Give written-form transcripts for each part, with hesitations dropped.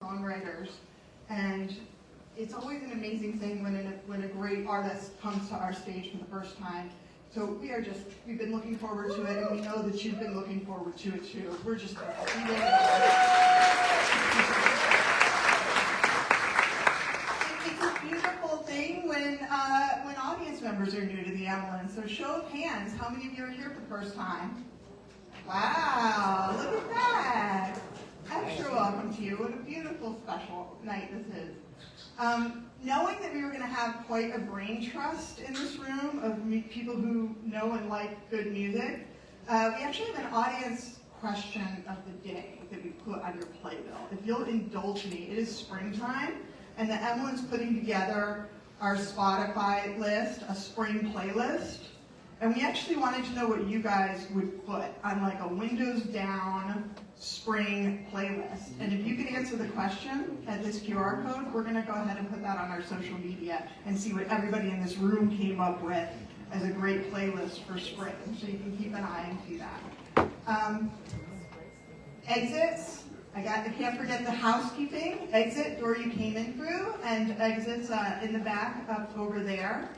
songwriters, and it's always an amazing thing when a great artist comes to our stage for the first time. So we've been looking forward to it, and we know that you've been looking forward to it too. We're just It's a beautiful thing when audience members are new to the emelin. So show of hands, how many of you are here for the first time? Wow, look at that. Extra welcome to you. What a beautiful, special night this is. Knowing that we were going to have quite a brain trust in this room of people who know and like good music, we actually have an audience question of the day that we put on your playbill. If you'll indulge me, it is springtime, and the emelin's putting together our Spotify list, a spring playlist, and we actually wanted to know what you guys would put on like a windows down spring playlist. And if you could answer the question at this QR code, we're going to go ahead and put that on our social media and see what everybody in this room came up with as a great playlist for spring. So you can keep an eye and see that. Exits. I can't forget the housekeeping. Exit, door you came in through, and exits in the back up over there.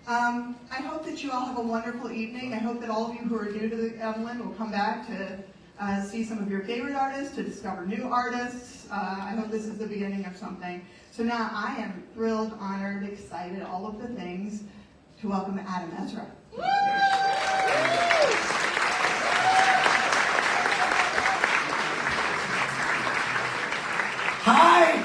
I hope that you all have a wonderful evening. I hope that all of you who are new to the emelin will come back to see some of your favorite artists, to discover new artists. I hope this is the beginning of something. So now I am thrilled, honored, excited, all of the things, to welcome Adam Ezra. Hi!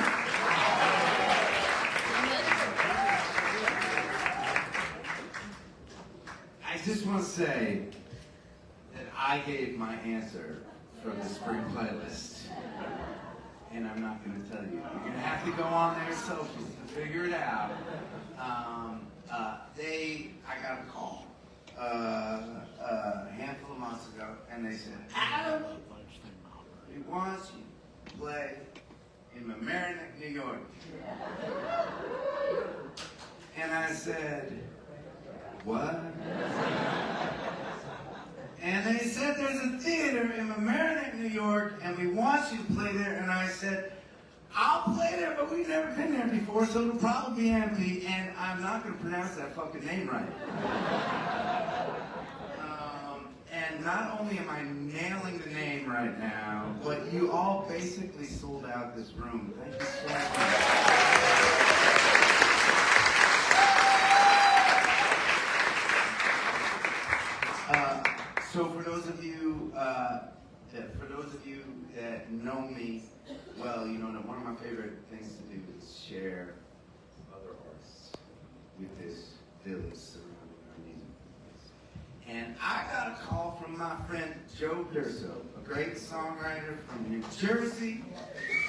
I just want to say that I gave my answer from the spring playlist, and I'm not going to tell you. You're going to have to go on their socials to figure it out. I got a call a handful of months ago, and they said, Adam, we want you to play in Mamaroneck, New York. And I said, what? And they said, there's a theater in Mamaroneck, New York, and we want you to play there. And I said, I'll play there, but we've never been there before, so it'll probably be empty, and I'm not going to pronounce that fucking name right. And not only am I nailing the name right now, but you all basically sold out this room. Thank you so much. So for those of you that know me well, you know that one of my favorite things to do is share other artists with this village surrounding our music. And I got a call from my friend Joe Durso, a great songwriter from New Jersey,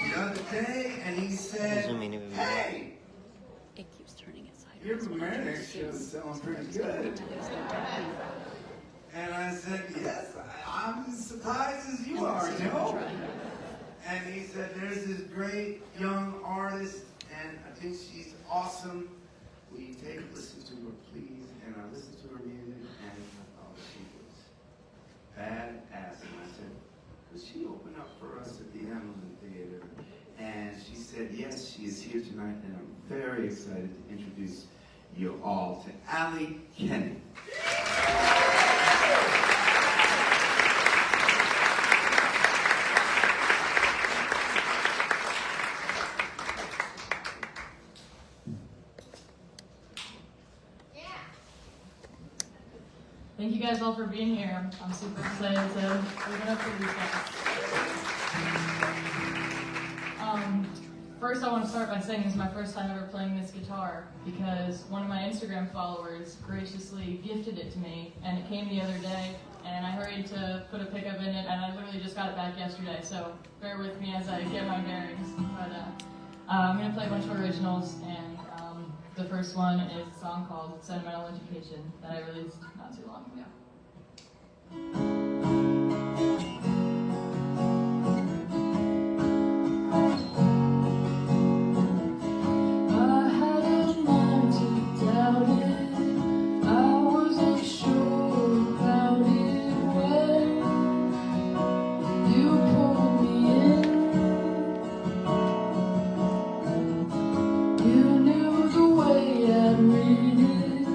the other day, and he said, hey, it keeps turning it sideways. your Mamaroneck show is selling pretty good. And I said, yes, I'm as surprised as you are, Joe. And he said, there's this great young artist, and I think she's awesome. Will you take a listen to her, please? And I listened to her music, and I thought she was badass. And I said, would she open up for us at the emelin Theater? And she said, yes, she is here tonight, and I'm very excited to introduce you all to Allie Kenny. Thank you guys all for being here. I'm super excited to open up for these guys. First, I want to start by saying this is my first time ever playing this guitar because one of my Instagram followers graciously gifted it to me, and it came the other day, and I hurried to put a pickup in it, and I literally just got it back yesterday, so bear with me as I get my bearings. But I'm going to play a bunch of originals, and the first one is a song called Sentimental Education that I released not too long ago. You knew the way I'd read it,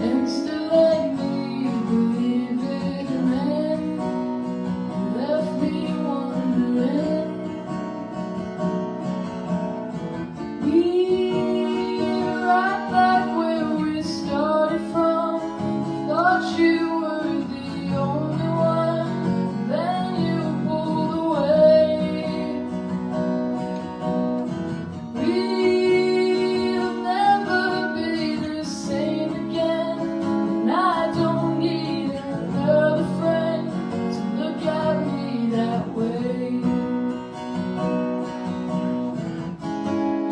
and still let me believe it, and then you left me wondering. We're right back where we started from. Thought you were the only one, then you pulled away. We'll never be the same again, and I don't need another friend to look at me that way.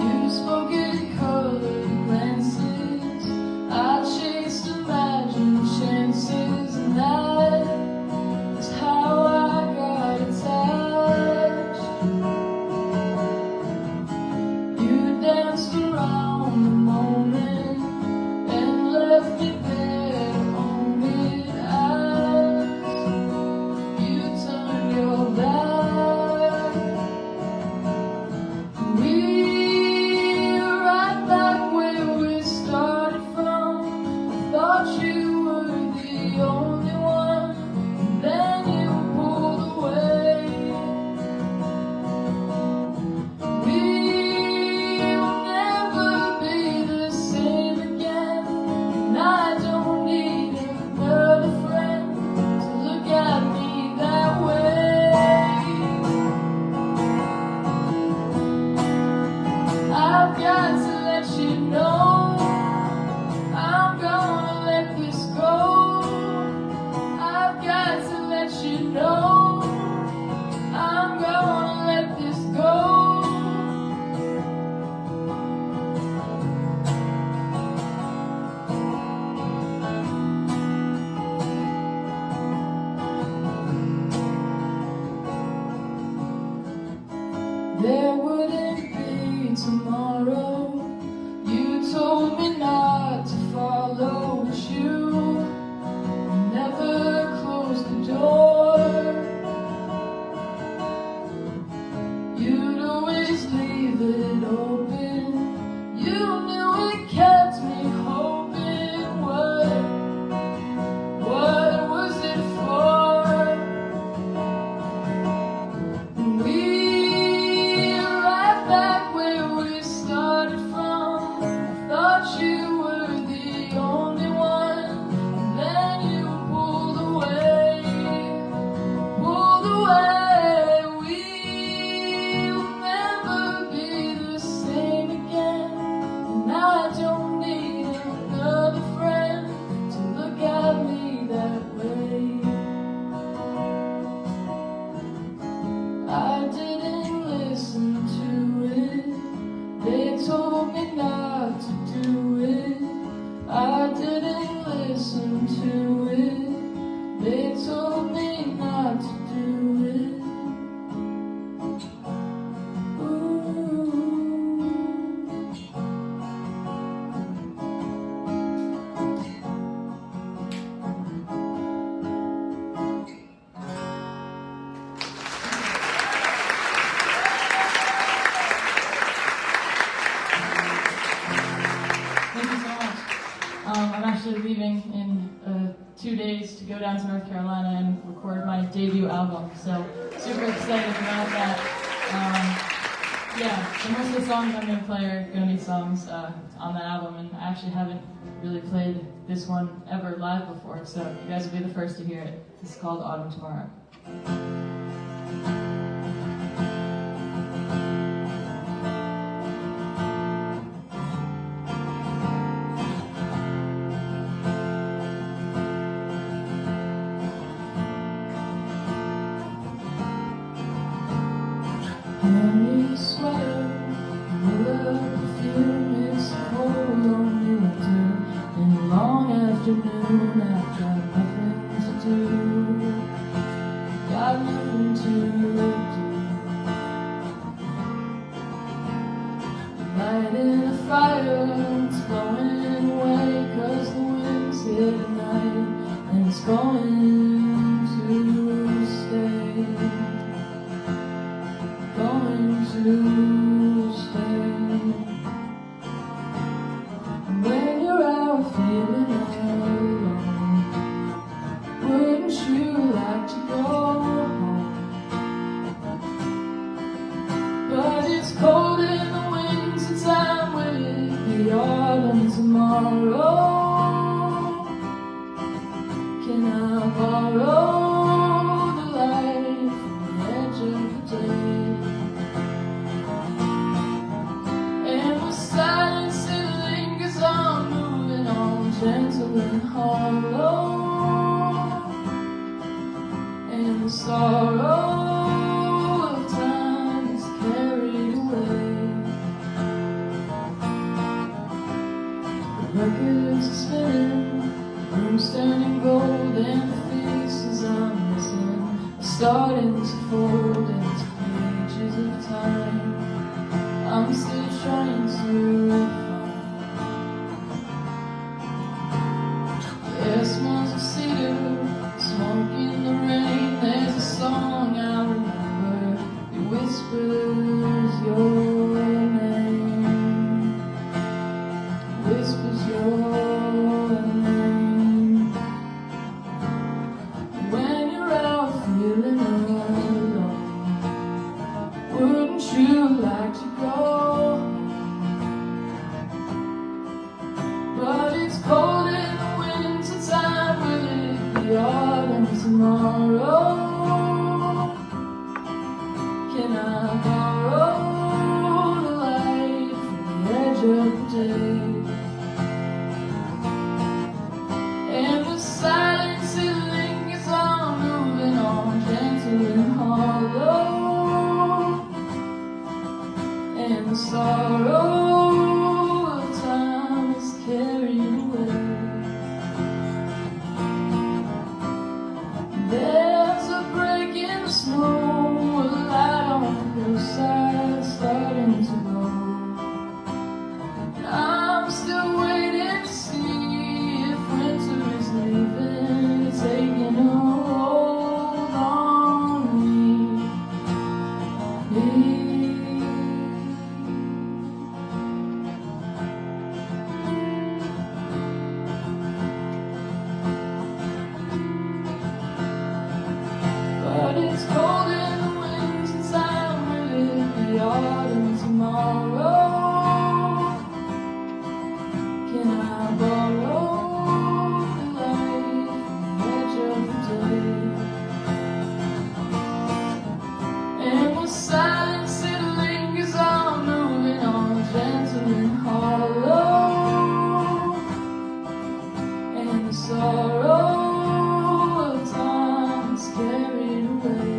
You spoke in colored glances, I chased imagined chances, and that is how I got attached. You danced around the moment and left me there to own it as you turned your back. We're right back where we started from. I thought you were the only one, and then you pulled away. We'll never be the same again, and I don't need another friend to look at me that way. I've got to let you know I'm gonna let this go. I've got to let you know I'm gonna let this go. There wouldn't be tomorrow. You told me not to follow, but you never closed the door. You'd always leave it open. You knew it kept me hoping. What was it for? We're right back where we started from. I thought you were the only one, and then you pulled away. Pulled away. We'll never be the same again, and I don't need another friend to look at me that way. I didn't listen to it. They told me not to do it. I didn't listen to it. They told me not to do it. Ooh. Thank you so much. I'm actually leaving in 2 days to go down to North Carolina and record my debut album, so super excited about that. Yeah, so most of the songs I'm going to play are going to be songs on that album, and I actually haven't really played this one ever live before, so you guys will be the first to hear it. This is called Autumn Tomorrow. Any sweater, vanilla perfume, it's a cold, lonely winter, and a long afternoon, I've got nothing to do, got nothing to do. Lighting a fire, it's blowing away, 'cause the wind's here tonight, and it's going to stay. Going to stay. tomorrow? Can I borrow the light from the edge of the day? And with silence it lingers on, moving on, gentle and hollow. And the sorrow of time is carried away. The records are spinning, the room's turning gold, and the faces I'm missing are starting to fold into pages of time I'm still trying to find. The air smells of cedar, smoke in the rain. There's a song I remember, it whispers your name, whispers your name. When you're out feeling alone, wouldn't you like to go? But it's cold in the winter time, will it be autumn tomorrow? Can I borrow the light from the edge of the day? And the silence it lingers on, moving on, gentle and hollow. And the sorrow of time is carried away. There's a break in the snow, a light on the hillside starting to glow. And I'm still waiting to see if winter is leaving, taking a hold on me. But it's cold in the winter time, will it be autumn tomorrow? Can I borrow the light from the edge of the day? And with silence it lingers on, moving on, gentle and hollow. And the sorrow of time is carried away.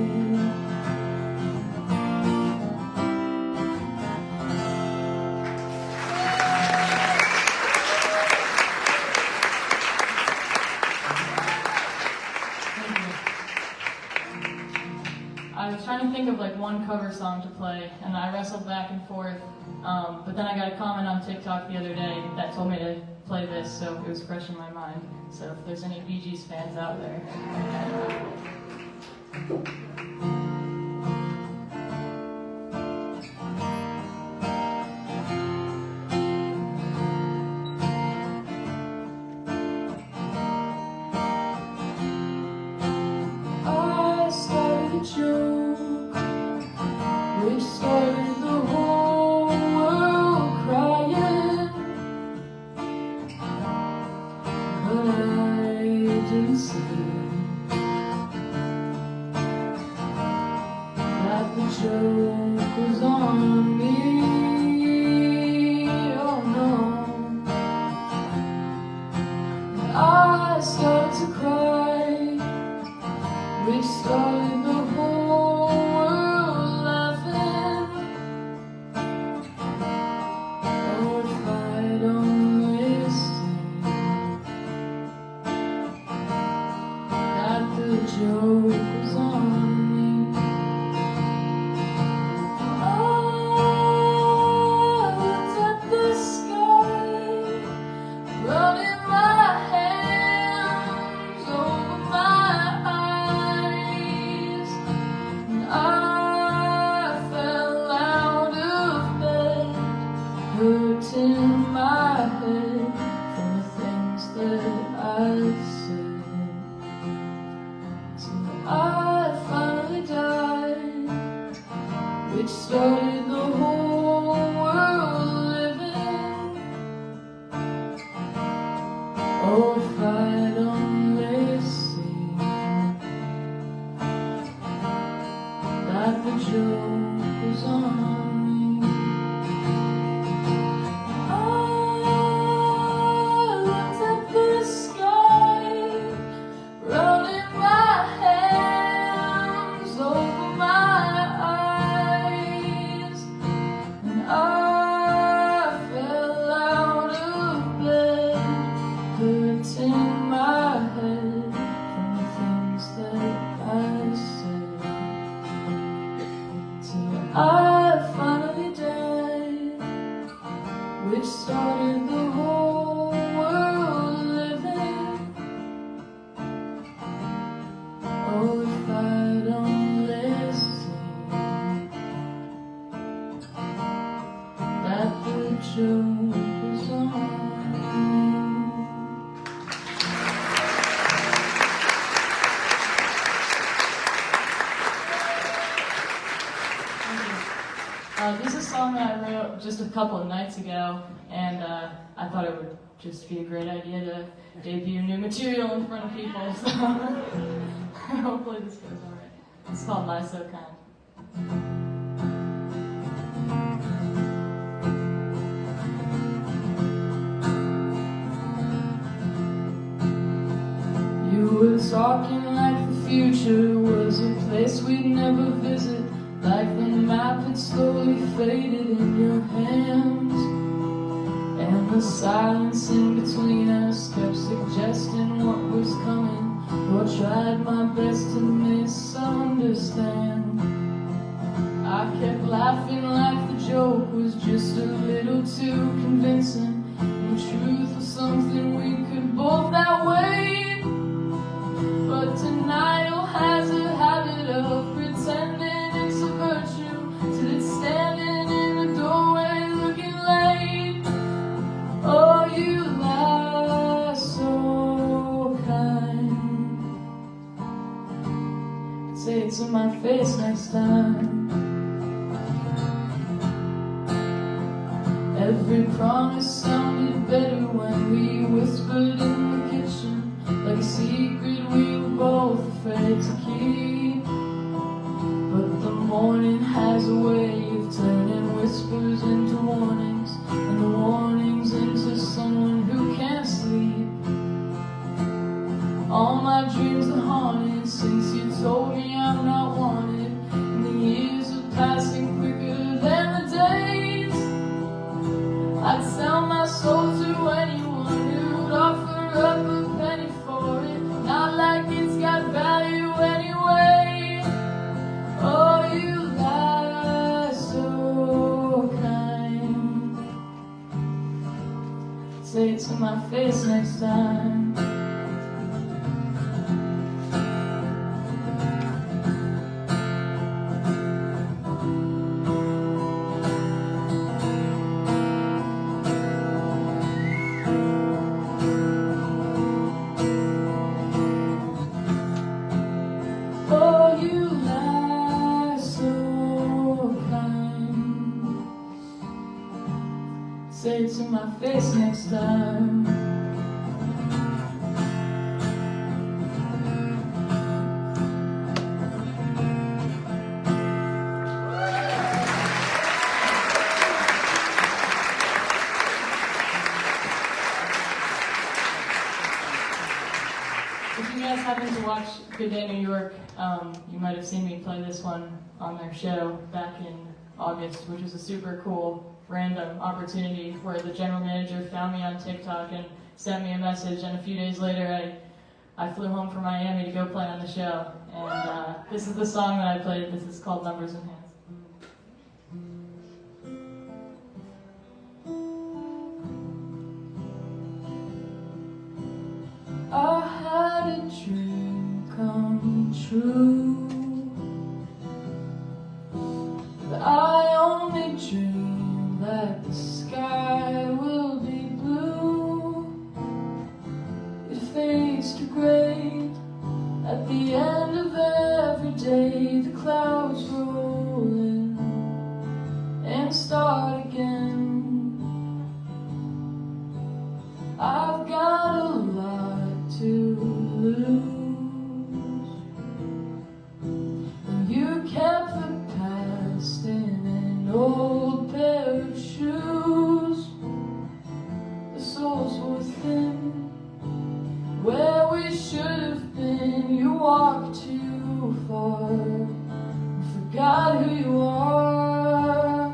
I was trying to think of like one cover song to play, and I wrestled back and forth. But then I got a comment on TikTok the other day that told me to play this, so it was fresh in my mind. So if there's any Bee Gees fans out there. I started a joke, which started the whole world crying. But I didn't say that the joke was on me. Oh no. I started to cry, which started the whole world laughing. Oh, if I'd only seen that the joke was on me. I looked at the sky, running my hands over my eyes, and I fell out of bed, hurting my head from the things that I said. Till I finally died, which started the whole world living. which started the whole world living. Oh, if I don't listen, that the joke is on. This is a song that I wrote just a couple of nights ago, and I thought it would just be a great idea to debut new material in front of people, so hopefully this goes alright. It's called Lie So Kind. You were talking like the future was a place we'd never visit, like the map had slowly faded in your hands, and the silence in between us kept suggesting what was coming, though I tried my best to misunderstand. I kept laughing like the joke was just a little too convincing, and the truth was something we could both outweigh. But denial has a habit of pretending it's a virtue till it's standing in the doorway looking late. Oh, you lie so kind. Say it to my face next time. Every promise sounded better when we whispered in the kitchen, like a secret we were both afraid to keep. But the morning has a way of turning whispers into warnings, and the warnings into someone who can't sleep. All my dreams are haunted since you told me I'm not wanted, and the years are passing quicker than the days. I'd sell my soul to anyone who'd offer up a penny for it, not like it's got value anyway. Oh, you lie so kind. Say it to my face next time. Say it to my face next time. If you guys happen to watch Good Day New York, you might have seen me play this one on their show back in August, which was a super cool random opportunity where the general manager found me on TikTok and sent me a message, and a few days later I flew home from Miami to go play on the show, and this is the song that I played. This is called Numbers in Hands. I had a dream come true, but I only dream that the sky will be blue. It fades to gray at the end of every day. The clouds roll in and start again. I've got a lot to lose, and you kept the past in an old pair of shoes. The soles were thin where we should have been. You walked too far, forgot who you are.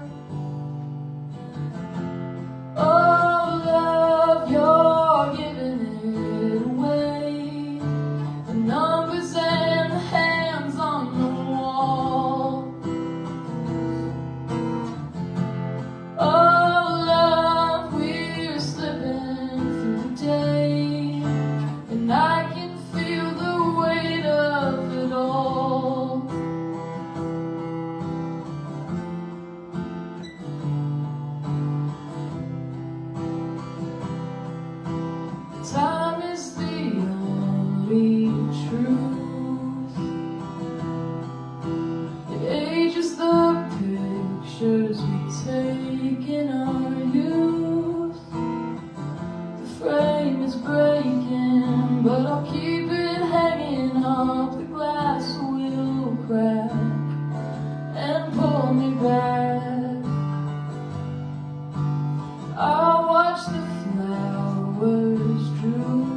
watch the flowers droop,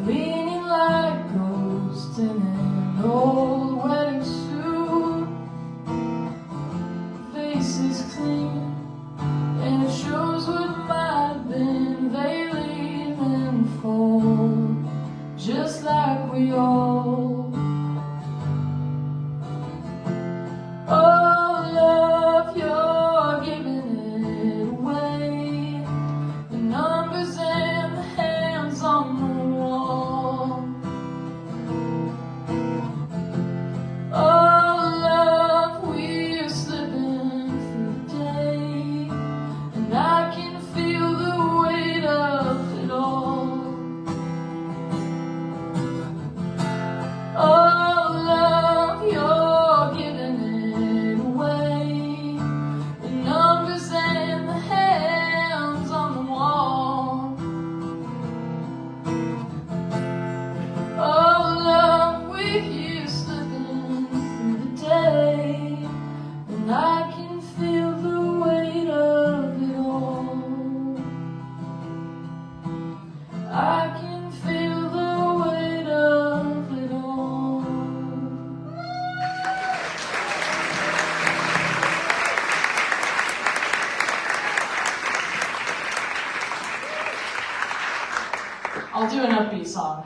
leaning like ghosts in an old wedding suit. Face is clean and it shows what might have been. They leave and fall, just like we all. Oh, love, you're giving it away. The numbers and the hands on the wall. Oh, love, we're slipping through the day, and I can feel the weight of it all. Oh, love, you're giving it away. The numbers and the hands on the wall. Oh, love, we're here slipping through the day, and I can feel the weight of it all. I can feel the weight of it all. I'll do an upbeat song.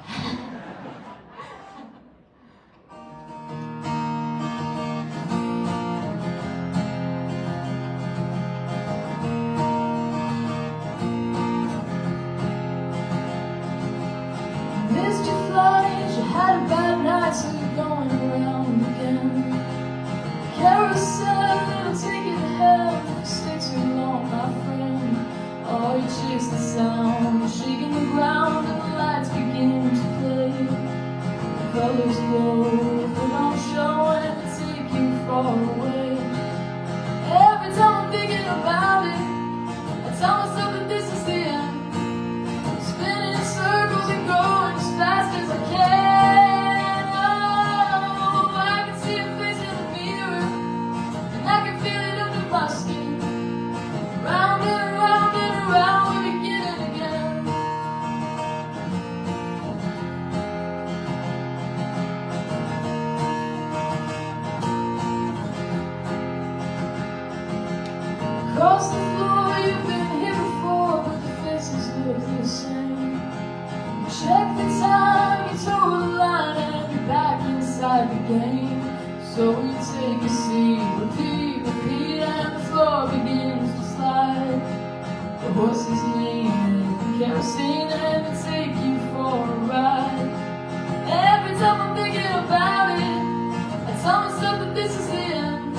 Missed your flight, you had a bad night, so you're going around again. Carousel, it'll take you to hell if you stay too long, my friend. Oh, you chase the sound, you're shaking the ground, and the lights begin to play. The colors glow, put on show, and they take you far away. Every time I'm thinking about it, I tell myself that this is the end. Spinning in circles and going as fast as I can. Oh, I can see your face in the mirror, and I can feel it under my skin. Round and around and around, we're beginning again. Across the floor, you've been here before, but the faces look the same. Check the time, you toe the line, and you're back inside the game. So you take a seat, repeat, repeat, and the floor begins to slide. The horses lean, and kerosene, and they take you for a ride. Every time I'm thinking about it, I tell myself that this is the end.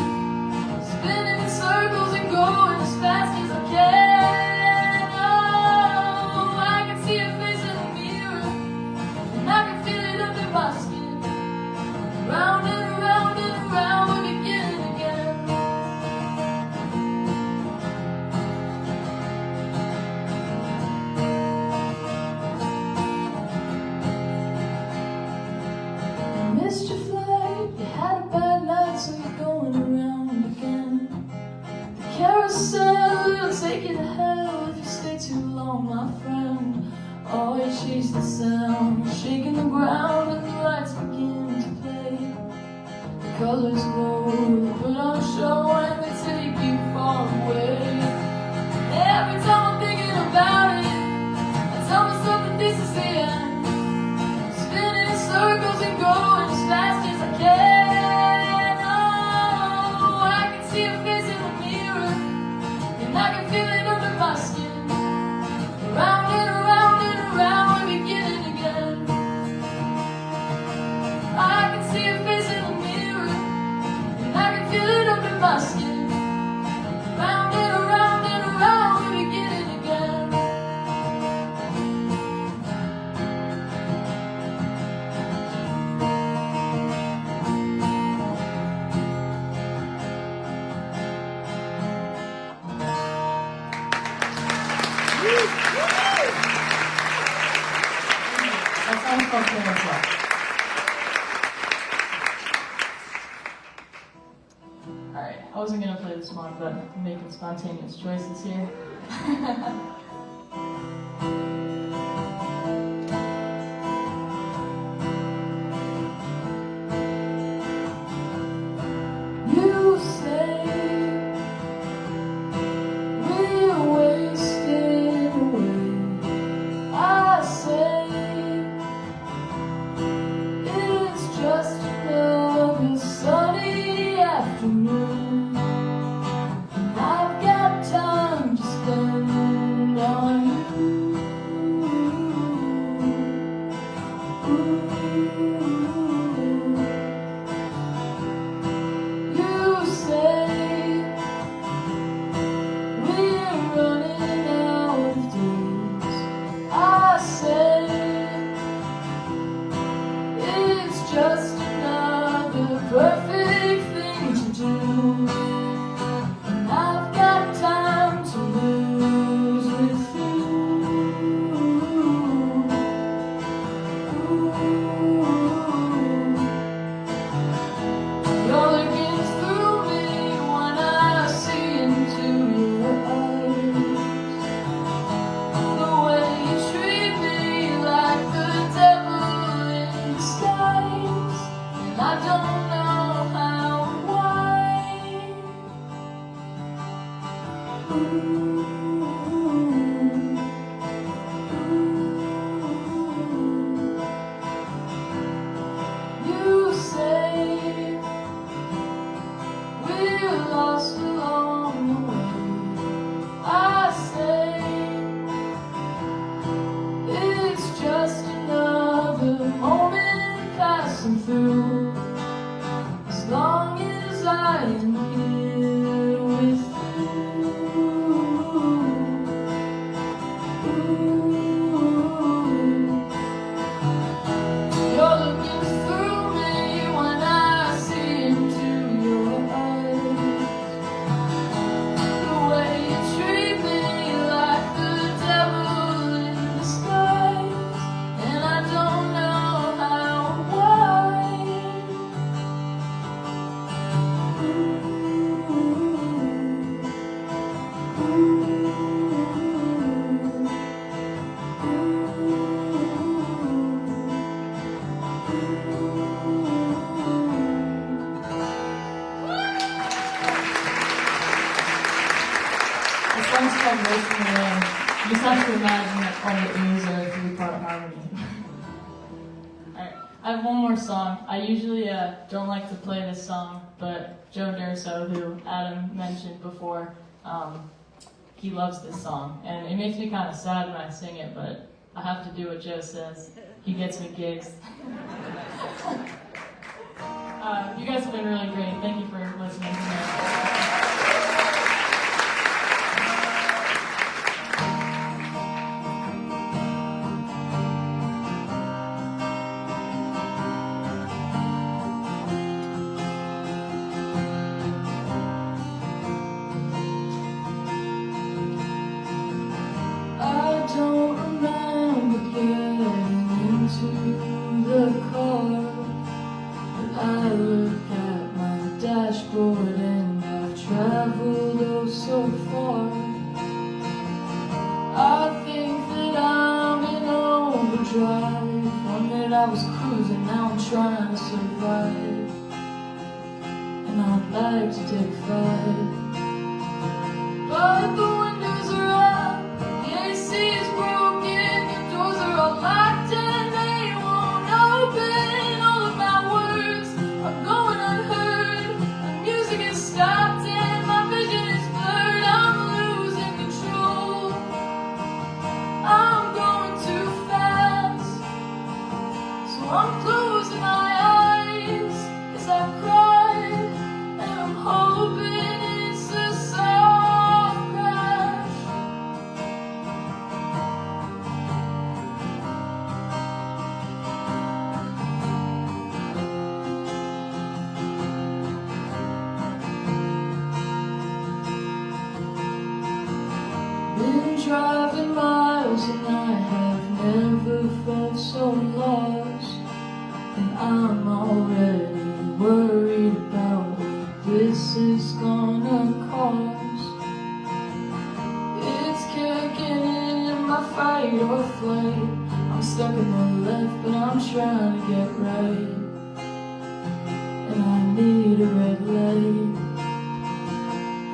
Spinning in circles and going as fast as I can. Oh, I can see your face in the mirror, and I can feel it under my skin. Round and around and around, we're beginning again. You missed your flight, you had a bad night, so you're going around again. The carousel will take you to hell if you stay too long, my friend. Oh, you chase the sound, you're shaking the ground, and the lights begin to play. The colors glow, they put on a show, and they take you far away. Every time I'm thinking about it, I tell myself that this is the end. Spinning in circles and going as fast as I can. Oh, I can see your face in the mirror, and I can feel it under my skin. Round and around and around, we're beginning again. I can see your face in the mirror, and I can feel it under my skin. Round and around and around, we're beginning again. That sounds called Carousel. Alright, wasn't gonna play this one, but I'm making spontaneous choices here. You say we're wasting away. I say it's just another sunny afternoon. I've got time to spend on you. You say we're running out of days. I say it's just another perfect thing to do. And I've got time to lose with you. You're looking through me when I see into your eyes. The way you treat me like the devil in disguise. And I don't know how and why. You say we're lost along the way. I say it's just another moment passing through. As long as I am here with you. You're looking through me when I see into your eyes. The way you treat me like the devil in disguise. And I don't know how or why. This song's called Wasting Away. You just have to imagine that all the E's are a three-part harmony. Alright, I have one more song. I usually don't like to play this song, but Joe Durso, who Adam mentioned before, he loves this song. And it makes me kind of sad when I sing it, but I have to do what Joe says. He gets me gigs. You guys have been really great. Thank you for listening to me. I don't remember getting into the car, but I look at my dashboard and I've traveled oh so far. I think that I'm in overdrive. One minute I was cruising, now I'm trying to survive. And I'd like to take a fight, but the windows are up, the AC is broken, the doors are all locked and they won't open. All of my words are going unheard, the music is stopped and my vision is blurred. I'm losing control, I'm going too fast, so I'm closing my eyes as I cry, and I'm hoping it's a soft crash. Been driving miles and I have never felt so lost. And I'm already worried about what this is gonna fight or flight. I'm stuck in the left, but I'm trying to get right. And I need a red light.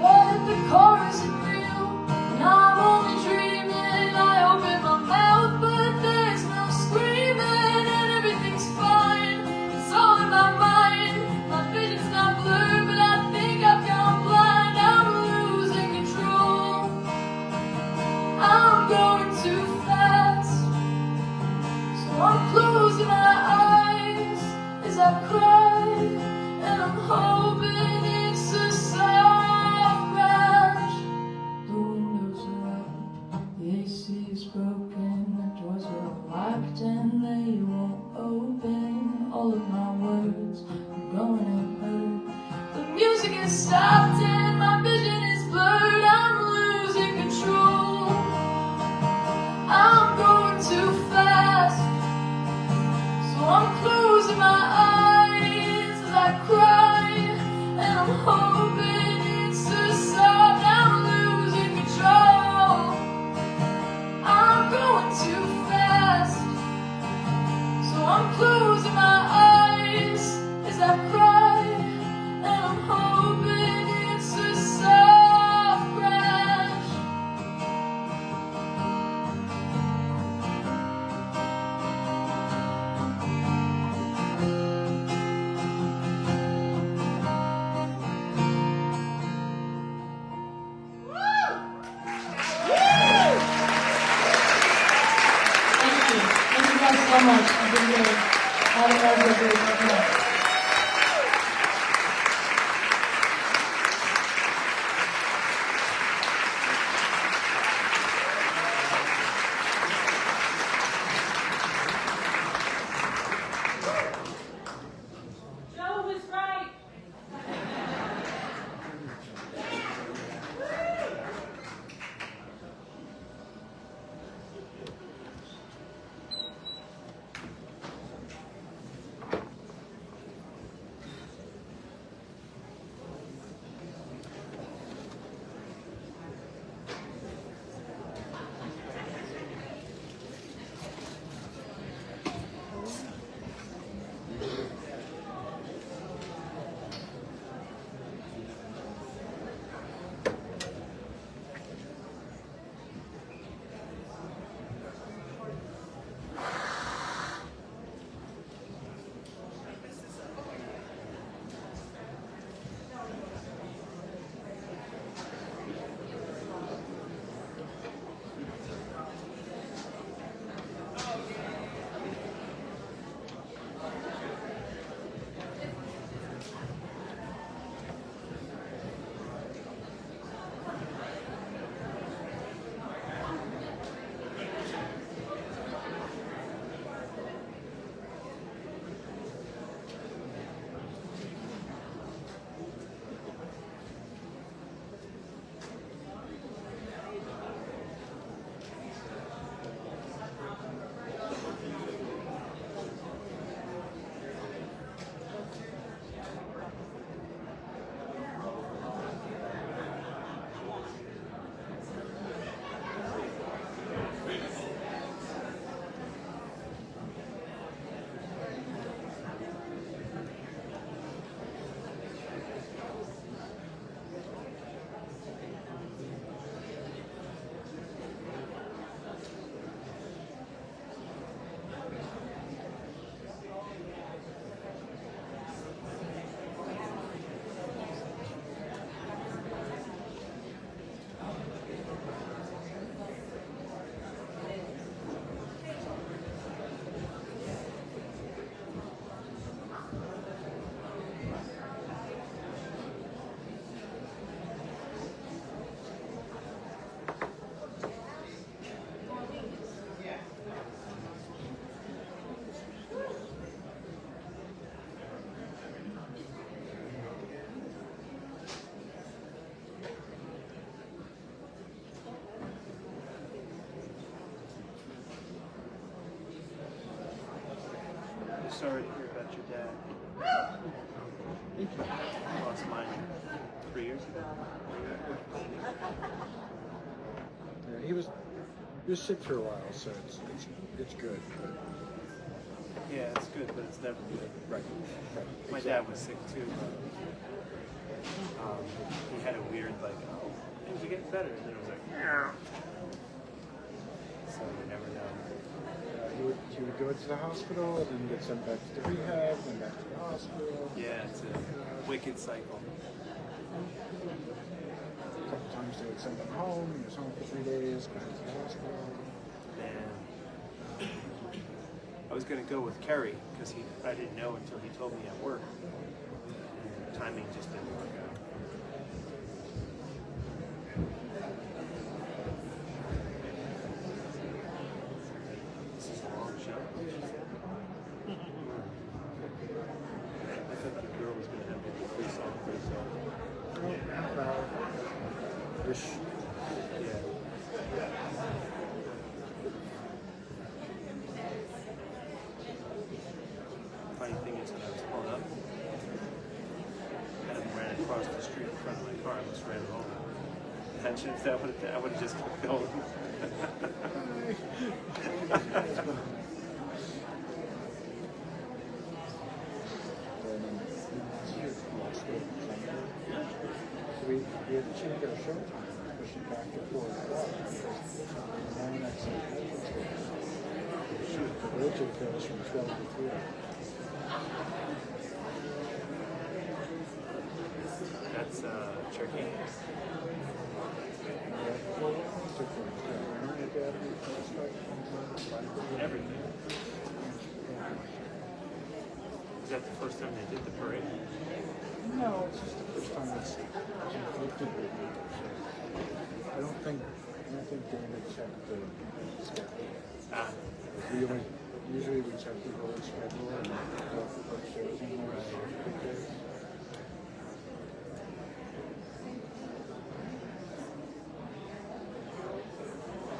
But the chorus is real, and I'm only dreaming. I open my mouth, but there's no screaming, and everything's fine. It's all in my mind. My vision's not blurred, but I think I've gone blind. I'm losing control. I'm going too fast, so I'm closing my eyes as I cry, and I'm hoping it's a soft crash. The windows are up, the AC is broken, the doors are locked and they won't open. All of my words are gonna hurt. The music has stopped and my vision is blurred. I'm losing control. I'm going too fast, so I'm closing my eyes as I cry, and I'm hoping it's a sign. I'm losing control. I'm going too fast, so I'm closing my eyes as I cry, and I'm hoping it's a soft crash. Thank you guys so much. I've been great. Have a great night. Joe was right. Sorry to hear about your dad. I lost mine 3 years ago. Yeah, he was He was sick for a while, so it's good. But Yeah, it's good, but it's never good. right. My dad was sick too. He had a weird things are getting better, and then it was like, yeah. So you never know. He would go to the hospital and then get sent back to the rehab, then back to the hospital. Yeah, it's a wicked cycle. A couple times they would send him home. He was home for 3 days, go to the hospital. And I was going to go with Kerry because I didn't know until he told me at work. And the timing just didn't work out. This is a long show. I thought the girl was going to have maybe 3 songs or so. Oh, half hour. Ish. Yeah. Funny thing is, when I was pulling up, Adam ran across the street in front of my car. I almost ran home. Imagine if I would have just kept going. We had to change our show time, push it back to 4 o'clock because mamaroneck shoot, the rotate goes from 12 to 3. That's tricky. Everything. Is that the first time they did the parade? No, it's just the first time it's conflicted with me. I don't think David checked the schedule. Usually we check the road schedule and go for what shows in there.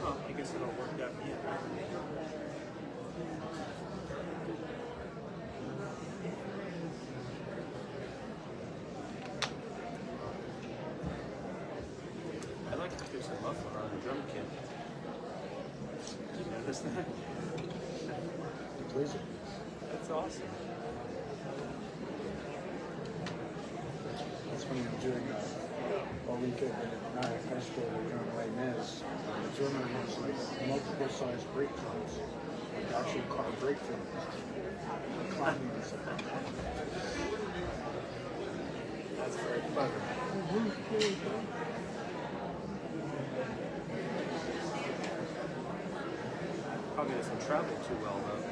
Well, I guess it all worked out in the end. I like that there's a muffler on the drum kit. Did you notice that? The Blizzard. That's awesome. That's when I'm doing a weekend at Nyack High School, we're doing Les Mis. The drummer has like multiple size brake drums, like actual car brake drums. Climbing and stuff. That's very clever. Probably doesn't travel too well though.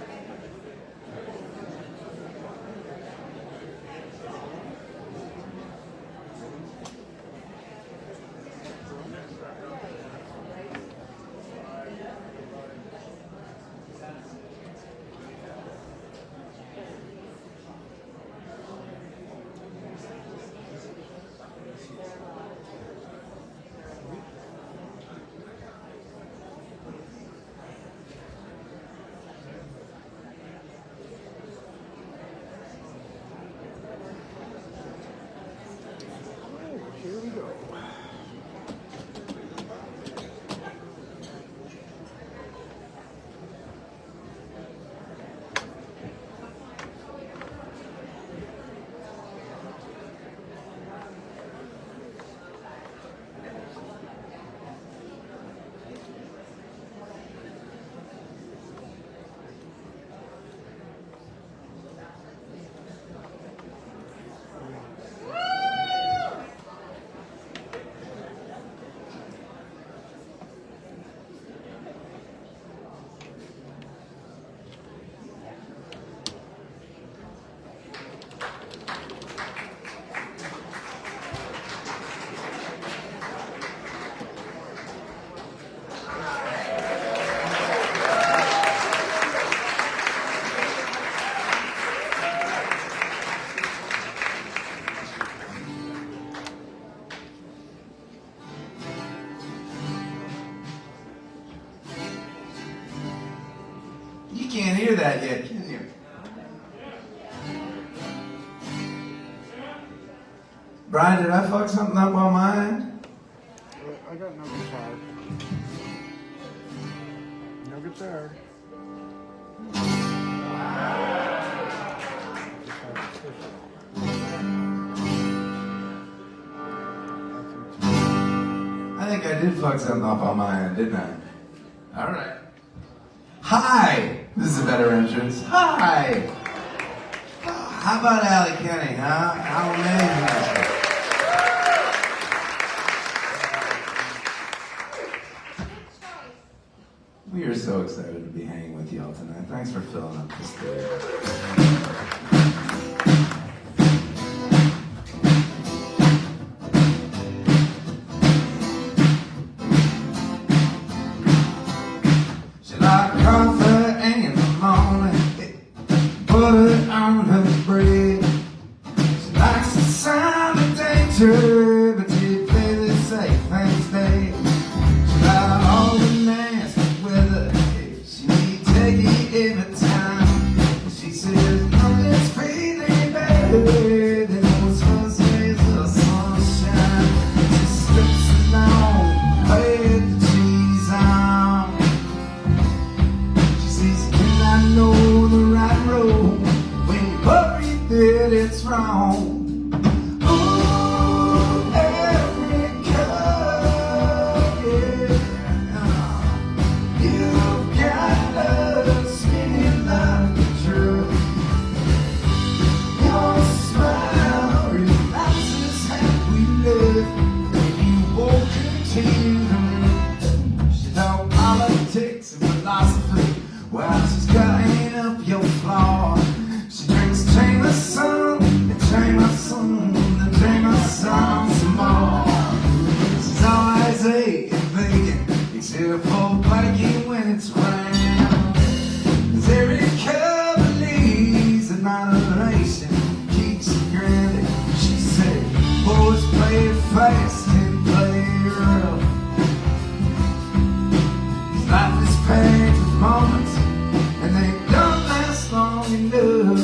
Here we go. You can't hear that yet, can you? Brian, did I fuck something up on mine? I got no guitar. there. I think I did fuck something up on my end, didn't I? All right. Hi! This is a better entrance. Hi! How about Allie Kenny, huh? How amazing is it? We are so excited to be hanging with y'all tonight. Thanks for filling up the stage. She liked coffee in the morning, butter on her bread. She likes the sound of danger, but she plays it safe and stay. She likes all the nasty weather, she take it every time. She says nothing's feeling better than those first rays of sunshine. She slips along, with the cheese on. She says, can I know the right road when you worry that it's wrong? Ooh, Erica, yeah. You've got us spinning like a truck. Your smile reminds us how we live when you walk into the room. She knows politics and philosophy while she's cutting up your floor. She drinks Jameson and Jameson and Jameson some more. She's always eating vegan except for biking when it's round. 'Cause Erica believes in moderation keeps it grounded. She said, boys play it fast and play it rough. 'Cause life is packed with moments and they don't last long enough.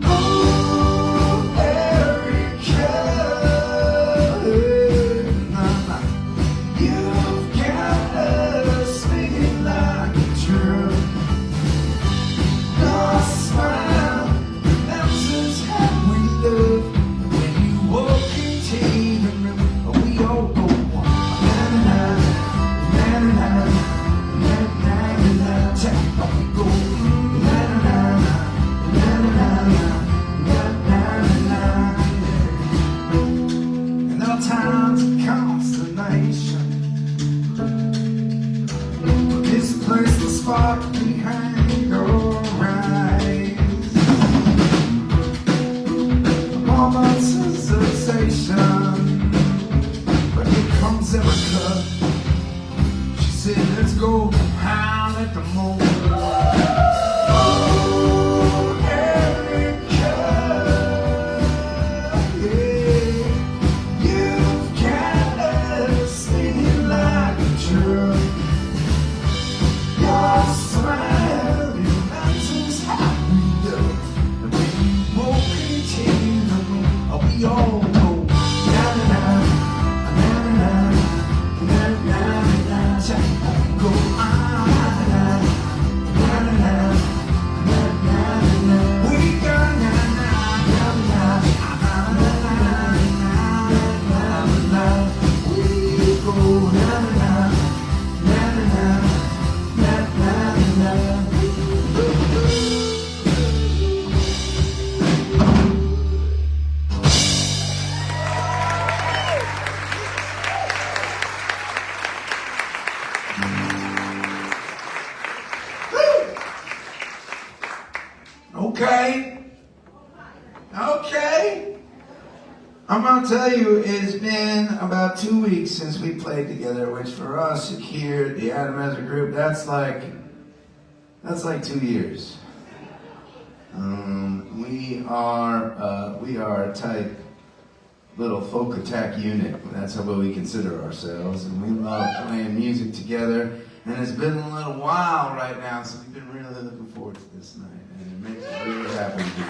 Ooh, Erica, you've got us swinging like a truck. Your smile reminds us how we love. When you walk into the room, we all go na-na-na, na-na-na, na-na-na, check. We go na-na-na, na-na-na, na-na-na. And there are times of consternation. This place the spot behind your eyes. Moments of sensation. But here comes Erica. She said, let's go howl at the moon. Oh, Erica, yeah. You've got us spinning like a truck. Your smile reminds us how we love. And when you walk into the room, we all go na-na-na, na-na-na, na-na-na, check. Go na-na-na, na-na-na, na-na-na. We go na-na-na, na-na-na, na-na-na. We go na-na-na, na-na-na, na-na-na. Okay. I'm gonna tell you, it's been about 2 weeks since we played together, which for us here at the Adam Ezra group, that's like 2 years. We are a tight little folk attack unit. That's how we consider ourselves, and we love playing music together. And it's been a little while right now, so we've been really looking forward to this night, and it makes us really happy to be here.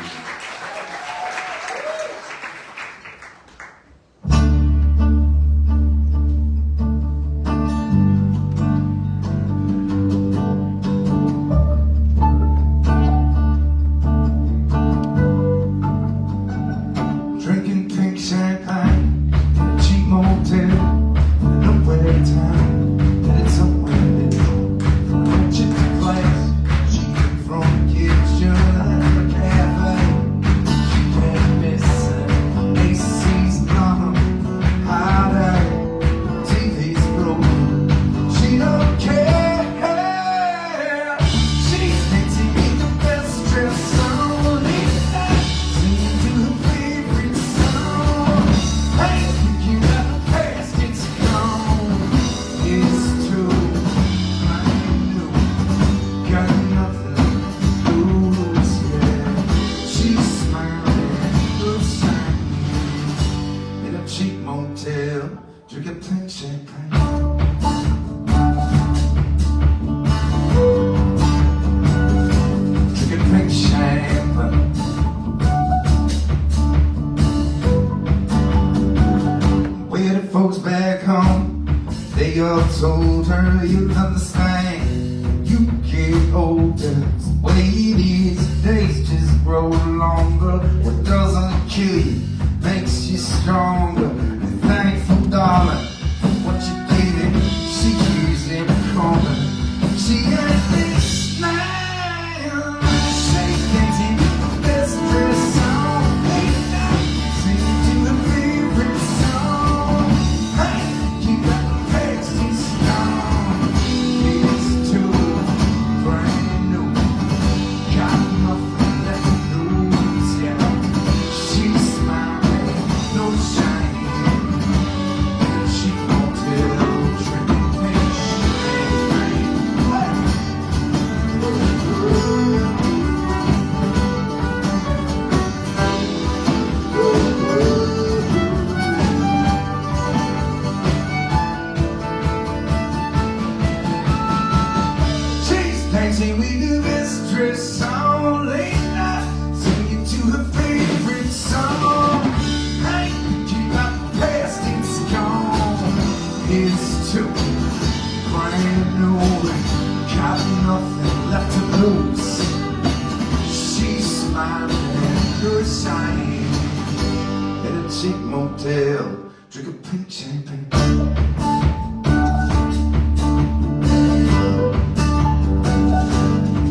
drinking pink champagne. Drinking pink champagne. Where the folks back home, they all told her you'll understand. You get older, it's the way it is. Days just grow longer. What doesn't kill you makes you stronger. Be thankful, darling, for what you gave it. She keeps it coming. She has this smile. She's dancing the best dress on. Singing to the favorite song. Hey, you got the pasty strong. It's too brand new. Got nothing left to lose, yeah. She's smiling, no shine. And she won't tell, drinking pink champagne. She's dancing with the best dress on late night, singing to her favorite song. Hey, you got the past, it's gone. It's too brand new. Got nothing left to lose. She's smiling and you're shining. At a cheap motel, drink a pink champagne.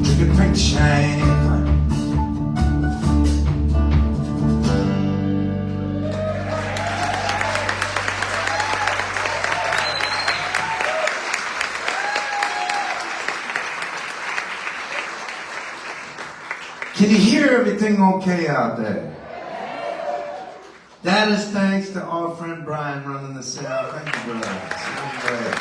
Drinking pink champagne. Can you hear everything okay out there? That is thanks to our friend Brian running the sound. Thank you, brother. So great.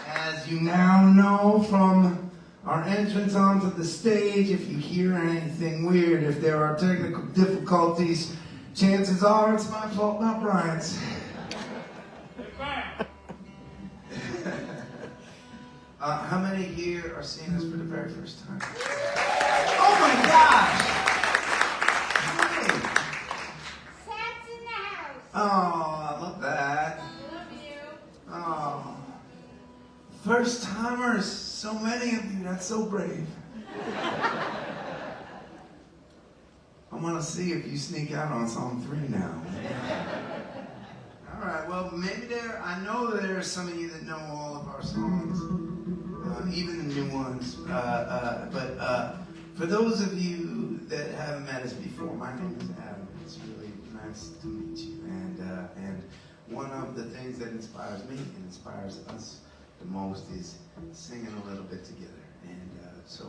As you now know from our entrance onto the stage, if you hear anything weird, if there are technical difficulties, chances are it's my fault, not Brian's. How many here are seeing this for the very first time? Oh my gosh! Hey. Cat's in the house. Oh, I love that. Love you. Oh. First timers, so many of you, that's so brave. I want to see if you sneak out on song 3 now. All right, well, maybe I know there are some of you that know all of our songs, even the new ones. But for those of you that haven't met us before, my name is Adam. It's really nice to meet you. And one of the things that inspires me and inspires us the most is singing a little bit together. And so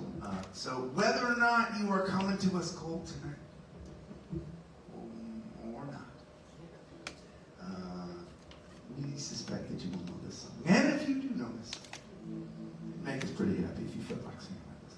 whether or not you are coming to us cold tonight, or not, we suspect that you will know this song. And if you do know this song, it makes us pretty happy if you feel like singing like this.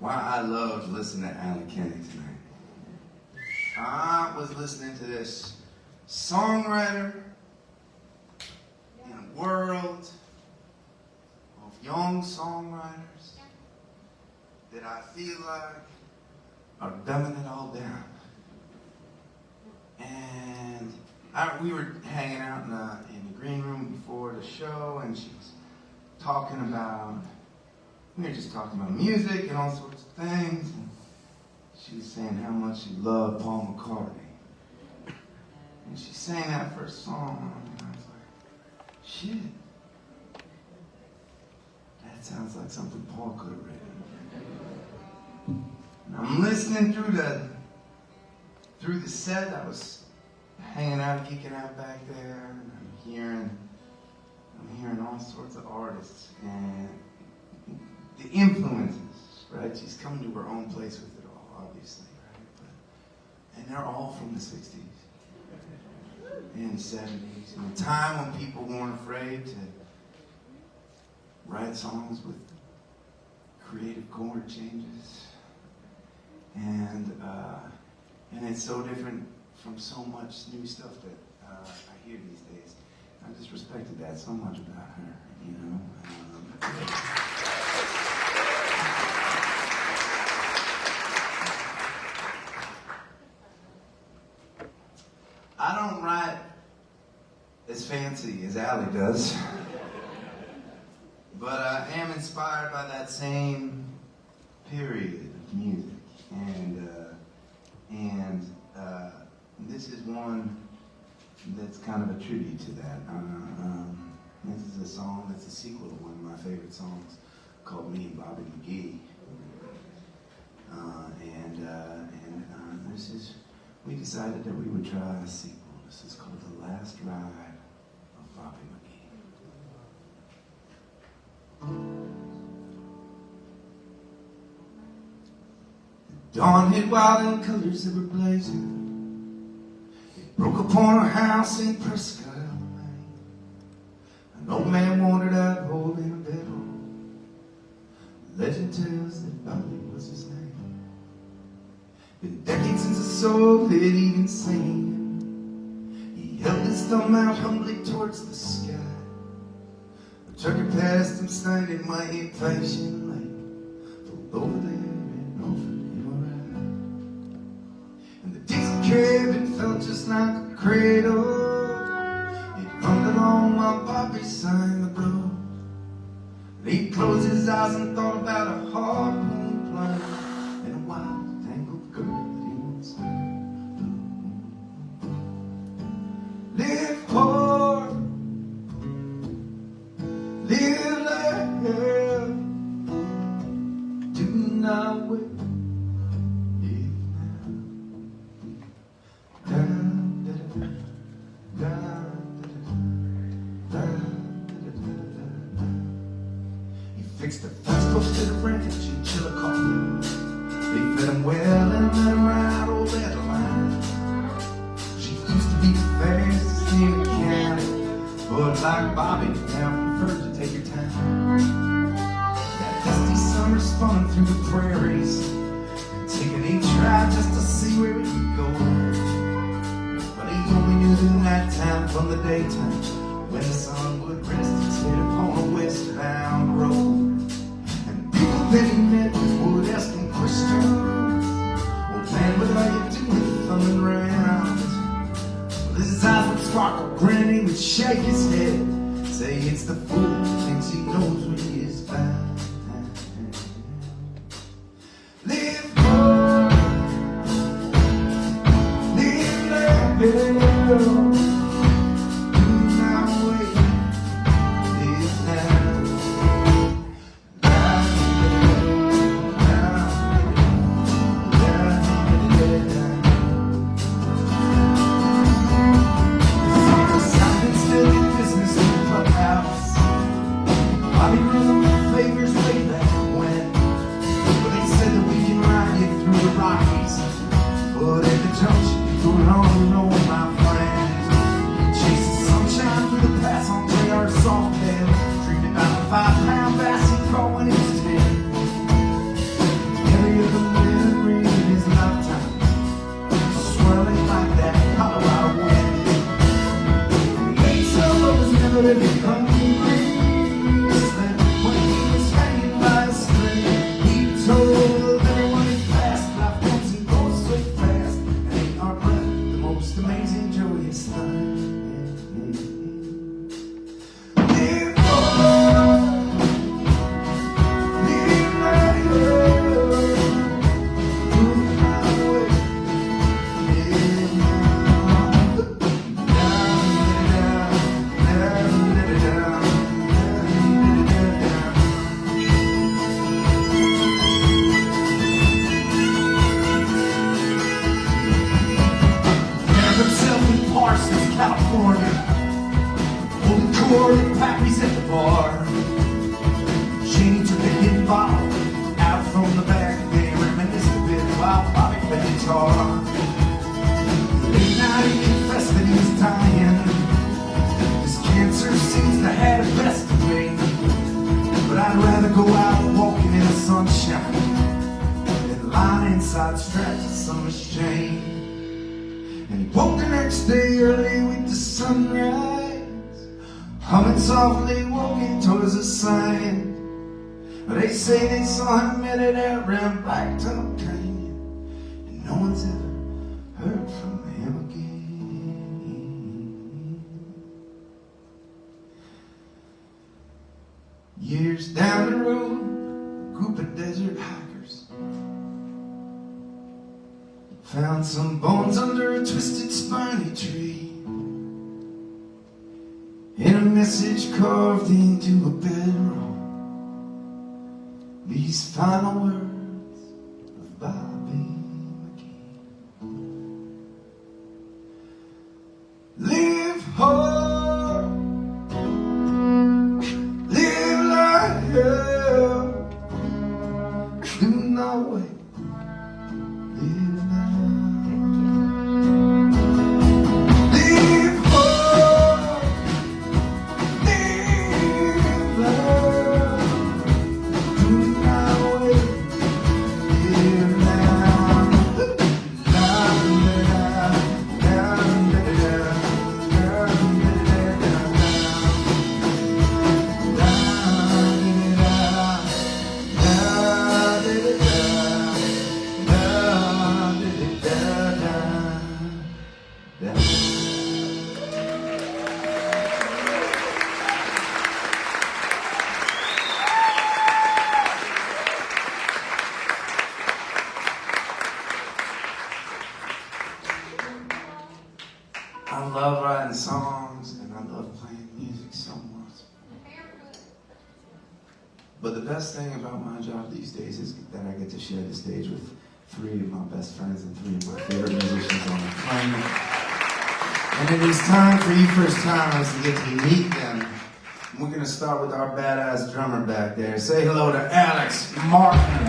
why I loved listening to Allie Kenny tonight. I was listening to this songwriter in a world of young songwriters that I feel like are dumbing it all down. And we were hanging out in the green room before the show, and she was talking about, we were just talking about music and all sorts of things. And she was saying how much she loved Paul McCartney. And she sang that first song, and I was like, shit, that sounds like something Paul could have written. And I'm listening through the set. I was hanging out, geeking out back there, and I'm hearing all sorts of artists and the influences, right? She's coming to her own place with it all, obviously, right? And they're all from the 60s and the 70s, and a time when people weren't afraid to write songs with creative chord changes. And it's so different from so much new stuff that I hear these days. I just respected that so much about her, you know. I don't write as fancy as Allie does, but I am inspired by that same period of music. And this is one that's kind of a tribute to that. This is a song that's a sequel to one of my favorite songs called Me and Bobby McGee. We decided that we would try a sequel. This is called The Last Ride of Bobby McGee. Dawn hit wild and colors that were blazing. It broke upon a house in Prescott, Alabama. An old man wandered out holding a bedroll. Legend tells that Bobby was his name. Been decades since a soul had even seen him. He held his thumb out humbly towards the sky. A turkey passed him standing mighty patiently. Pulled over there and offered him a ride. And the diesel cabin felt just like a cradle. It hummed along while Bobby sang the blues. He closed his eyes and thought about a harpoon plane and a wild tangled girl that he once knew. Live hard, live like hell, do not wait. Fixed a fence post to the ranch and Chillicothe. They fed him well and let him ride old Adeline. She used to be the fastest in the county, but like Bobby, now preferred to take her time. That dusty summer spun through the prairies, taking each ride just to see where he could go. But he only knew the nighttime from the daytime, when the sun would rest its head upon a westbound road. Then he met would ask him questions. Old man, what are you doing thumbing round? Well, his eyes would sparkle, grin, he would shake his head, say it's the fool who thinks he knows when he is found. Live hard, live like hell. Do not wait, live now. But at the junction, you're on, my friends. guitar. Late night he confessed that he was dying. His cancer seems to have the best of me. But I'd rather go out walking in the sunshine than lying inside strapped to some machine. And he woke the next day early with the sunrise, humming softly, walking towards the sign. They say they saw him headed out round Blacktop Canyon, and no one's ever heard from him again. Years down the road, a group of desert hikers found some bones under a twisted spiny tree, and a message carved into a bedroll. These final words of Bobby McGee. Live hard, live like hell, do not wait, live now. Live hard, live loud, do not wait, live now. La la la la I love writing songs and I love playing music so much. But the best thing about my job these days is that I get to share the stage with 3 of my best friends and 3 of my favorite musicians on the planet. And it is time for you first timers to get to meet them. We're going to start with our badass drummer back there. Say hello to Alex Martin.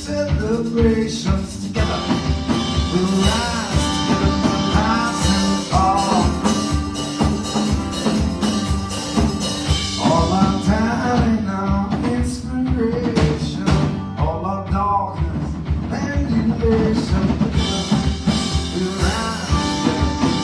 celebrations together. We'll rise together from rise and fall. All our talent, our inspiration, all our darkness and elation. We'll rise together,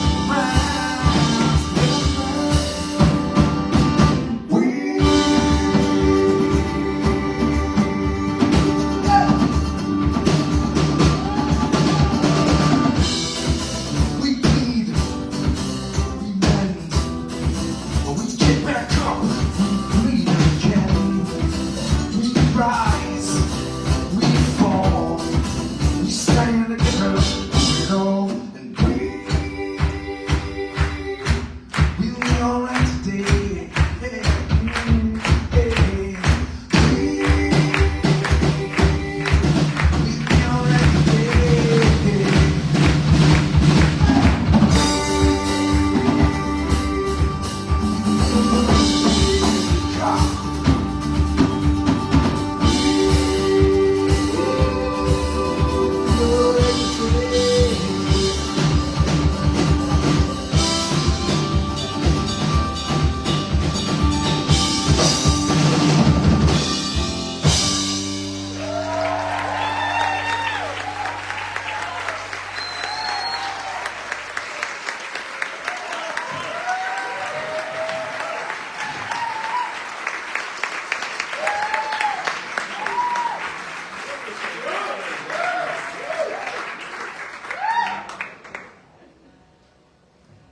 we bleed, we bend, but we get back up, we bleed again. We rise, we fall, we stand together, you know, and we'll be alright today. Hey, hey, we'll be alright today.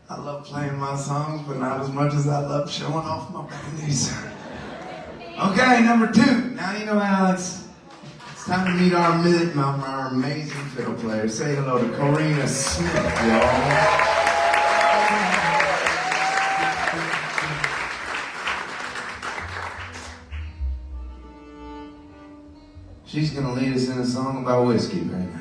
I love playing my songs, but not as much as I love showing off my bandies. Okay, number 2. Now you know Alex. It's time to meet our amazing fiddle player. Say hello to Corina Smith, y'all. She's gonna lead us in a song about whiskey right now.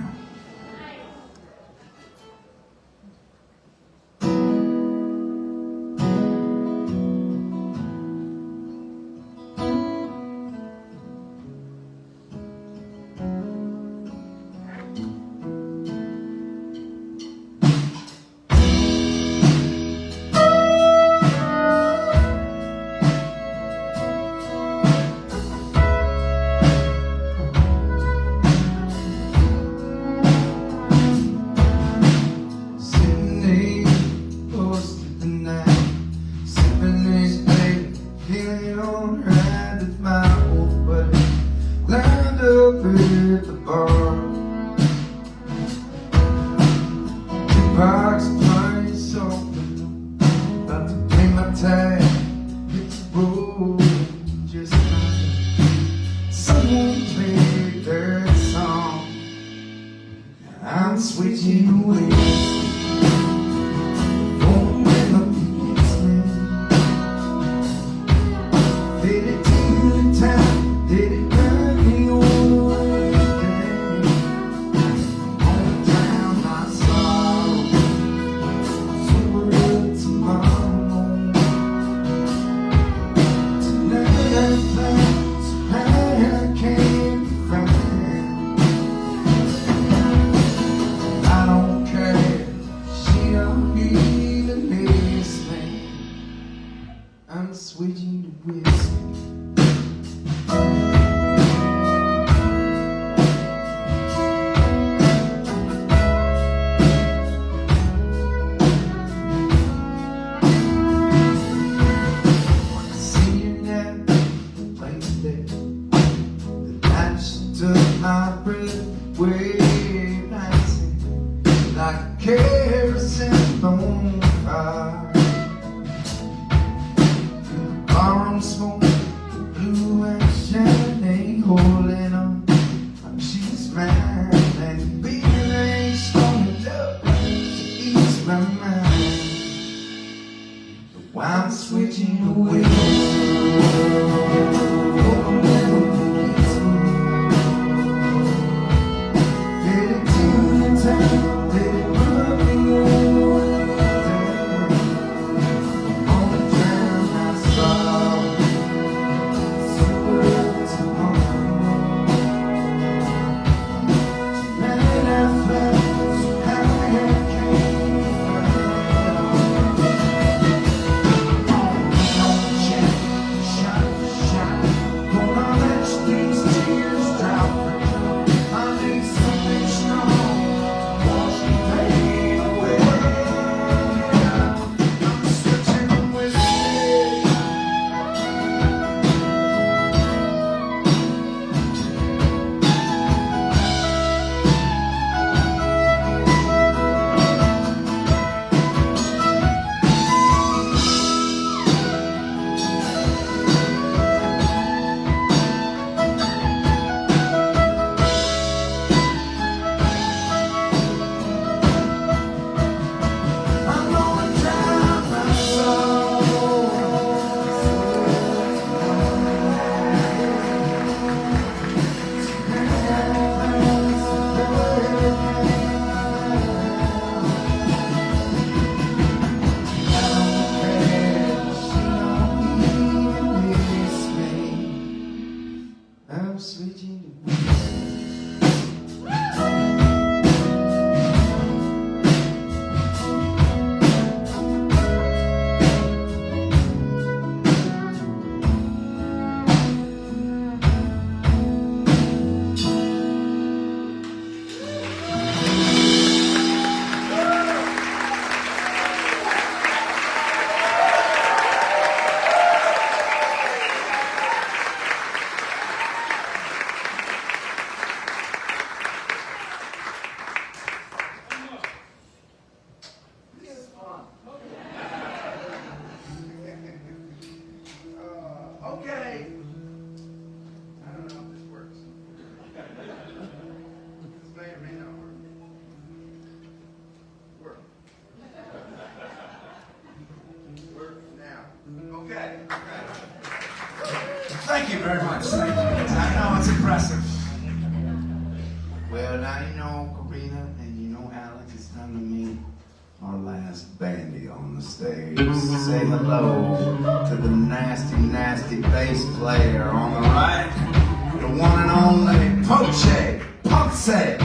I'm switching away. Did it to the time? Did it burn me all the way down? On down my sorrow, so good tomorrow. Tonight I'm flying so high I can't find. I don't care, she don't even miss me. I'm switching to whiskey. My breath way rising like kerosene on fire. Borrowed smoke, blue and shiny, holding on like she's mine. And baby, there ain't strong enough to ease my mind. So I'm switching away. I know it's impressive. Well, now you know Karina and you know Alex. It's time to meet our last bandy on the stage. Say hello to the nasty, nasty bass player on the right, the one and only Poche. Poche.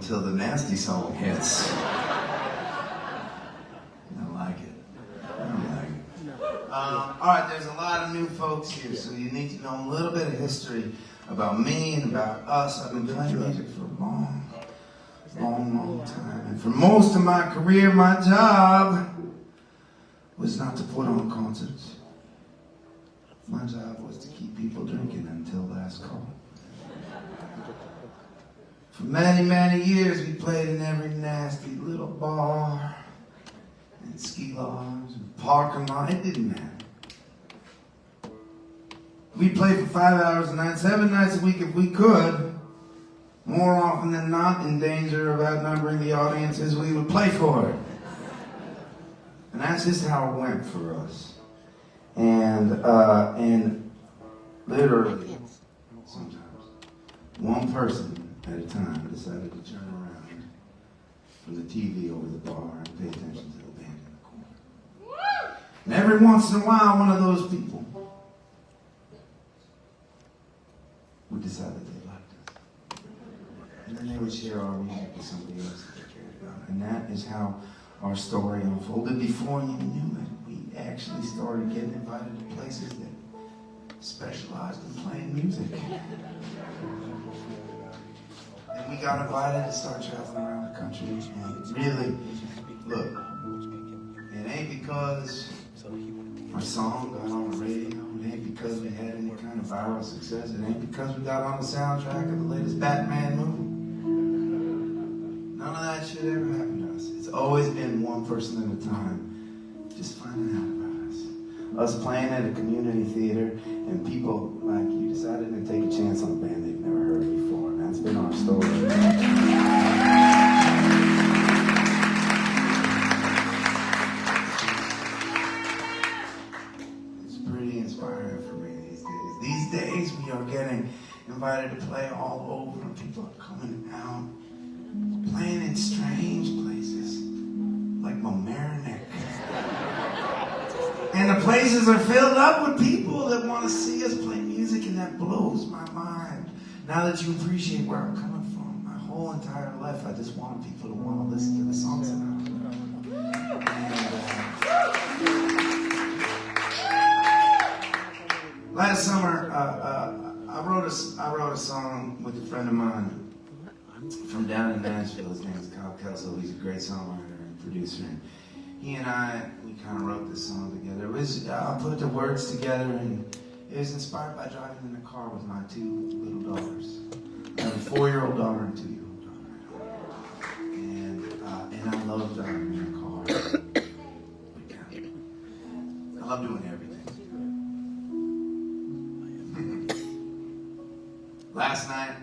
until the nasty song hits. I like it. I like it. All right, there's a lot of new folks here, so you need to know a little bit of history about me and about us. I've been playing music for a long time. And for most of my career, my job was not to put on concerts. My job was to keep people drinking until last call. For many, many years, we played in every nasty little bar, and ski lodge, and parking lot. It didn't matter. We played for 5 hours a night, 7 nights a week if we could. More often than not, in danger of outnumbering the audiences we would play for. And that's just how it went for us. And literally, sometimes, one person at a time decided to turn around from the TV over the bar and pay attention to the band in the corner. And every once in a while, one of those people would decide that they liked us. And then they would share our music with somebody else that they cared about. And that is how our story unfolded. Before you knew it, we actually started getting invited to places that specialized in playing music. And we got invited to start traveling around the country. And really, look, it ain't because our song got on the radio. It ain't because we had any kind of viral success. It ain't because we got on the soundtrack of the latest Batman movie. None of that shit ever happened to us. It's always been one person at a time just finding out about us. Us playing at a community theater and people like you decided to take a chance on a band they've never heard before. And that's been our story. It's pretty inspiring for me these days. These days we are getting invited to play all over and people are coming out, playing in strange places like mamaroneck. And the places are filled up with people that want to see us play music, and that blows my mind. Now that you appreciate where I'm coming from, my whole entire life, I just wanted people to want to listen to the songs that I wrote. Last summer, I wrote a song with a friend of mine from down in Nashville. His name is Kyle Kelso. He's a great songwriter and producer. And he and we kind of wrote this song together. I put the words together, and it was inspired by driving in the car with my 2 little daughters. I have a 4-year-old daughter and a 2-year-old daughter. And I love driving in the car. I love doing everything. Last night,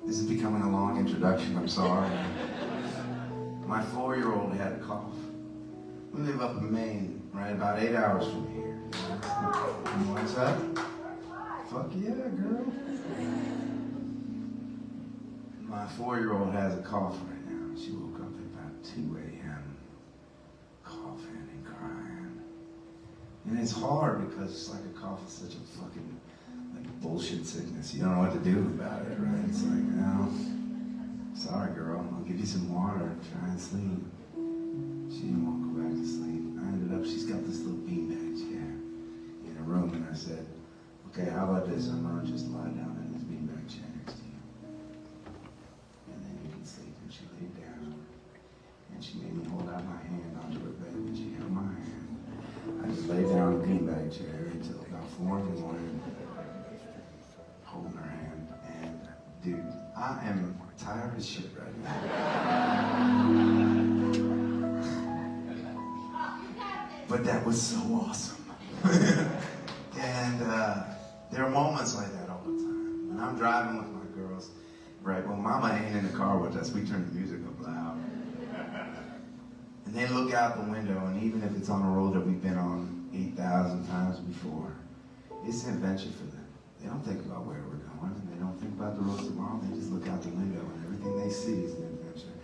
this is becoming a long introduction, I'm sorry. My 4-year-old had a cough. We live up in Maine, right about 8 hours from here. And what's up? Fuck yeah, girl. My 4-year-old has a cough right now. She woke up at about 2 a.m. coughing and crying. And it's hard because it's like a cough is such a fucking bullshit sickness. You don't know what to do about it, right? It's like, no, sorry girl, I'll give you some water, try and sleep. She didn't want to go back to sleep. She's got this little beanbag chair in her room, and I said, okay, how about this? I'm gonna just lie down in this beanbag chair next to you. And then you can sleep. And she laid down, and she made me hold out my hand onto her bed, and she held my hand. I just laid down in the beanbag chair until about 4 in the morning, holding her hand, and dude, I am tired as shit right now. But that was so awesome. And there are moments like that all the time. When I'm driving with my girls, right, well, mama ain't in the car with us, we turn the music up loud. And they look out the window, and even if it's on a road that we've been on 8,000 times before, it's an adventure for them. They don't think about where we're going, and they don't think about the road tomorrow. They just look out the window, and everything they see is an adventure.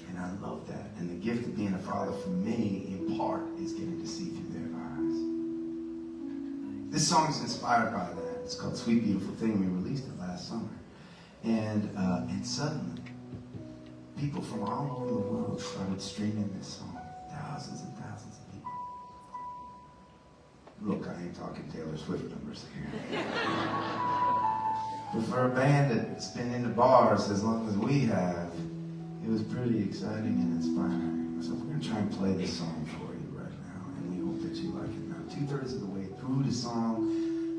And I love that. And the gift of being a father for me, in part, is getting to see through their eyes. This song is inspired by that. It's called Sweet Beautiful Thing. We released it last summer. And suddenly, people from all over the world started streaming this song. Thousands and thousands of people. Look, I ain't talking Taylor Swift numbers here. But for a band that's been in the bars as long as we have, it was pretty exciting and inspiring. So we're going to try and play this song for you right now, and we hope that you like it. Now, 2/3 of the way through the song,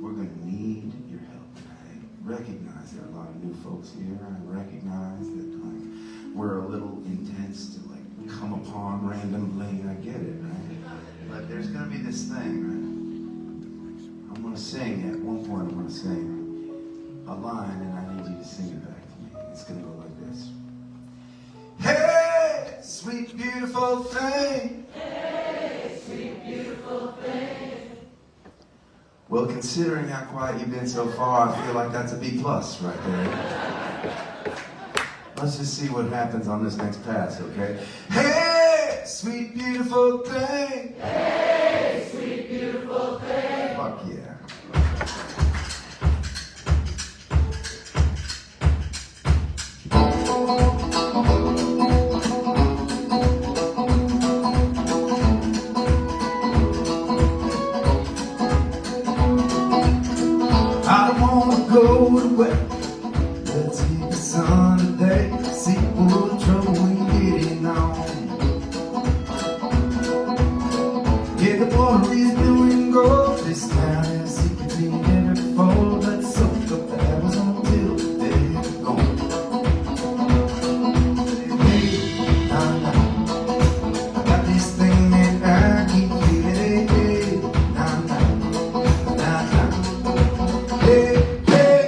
we're going to need your help. I recognize there are a lot of new folks here. I recognize that we're a little intense to come upon randomly. I get it, right? But there's going to be this thing, right? I'm going to sing at one point. I'm going to sing a line, and I need you to sing it back to me. It's going to go like this. Hey, sweet beautiful thing. Hey, sweet beautiful thing. Well, considering how quiet you've been so far, I feel like that's a B+ right there. Let's just see what happens on this next pass, okay? Hey, sweet beautiful thing. Hey, sweet beautiful thing. Fuck yeah. I don't wanna go to work. Let's hit the sun today. See what trouble we getting on. Yeah, the water is blue and gold. This town is secret in every fold. Let's soak up the hours until they're gone. Hey, I got this thing that I keep feeling. Hey, hey.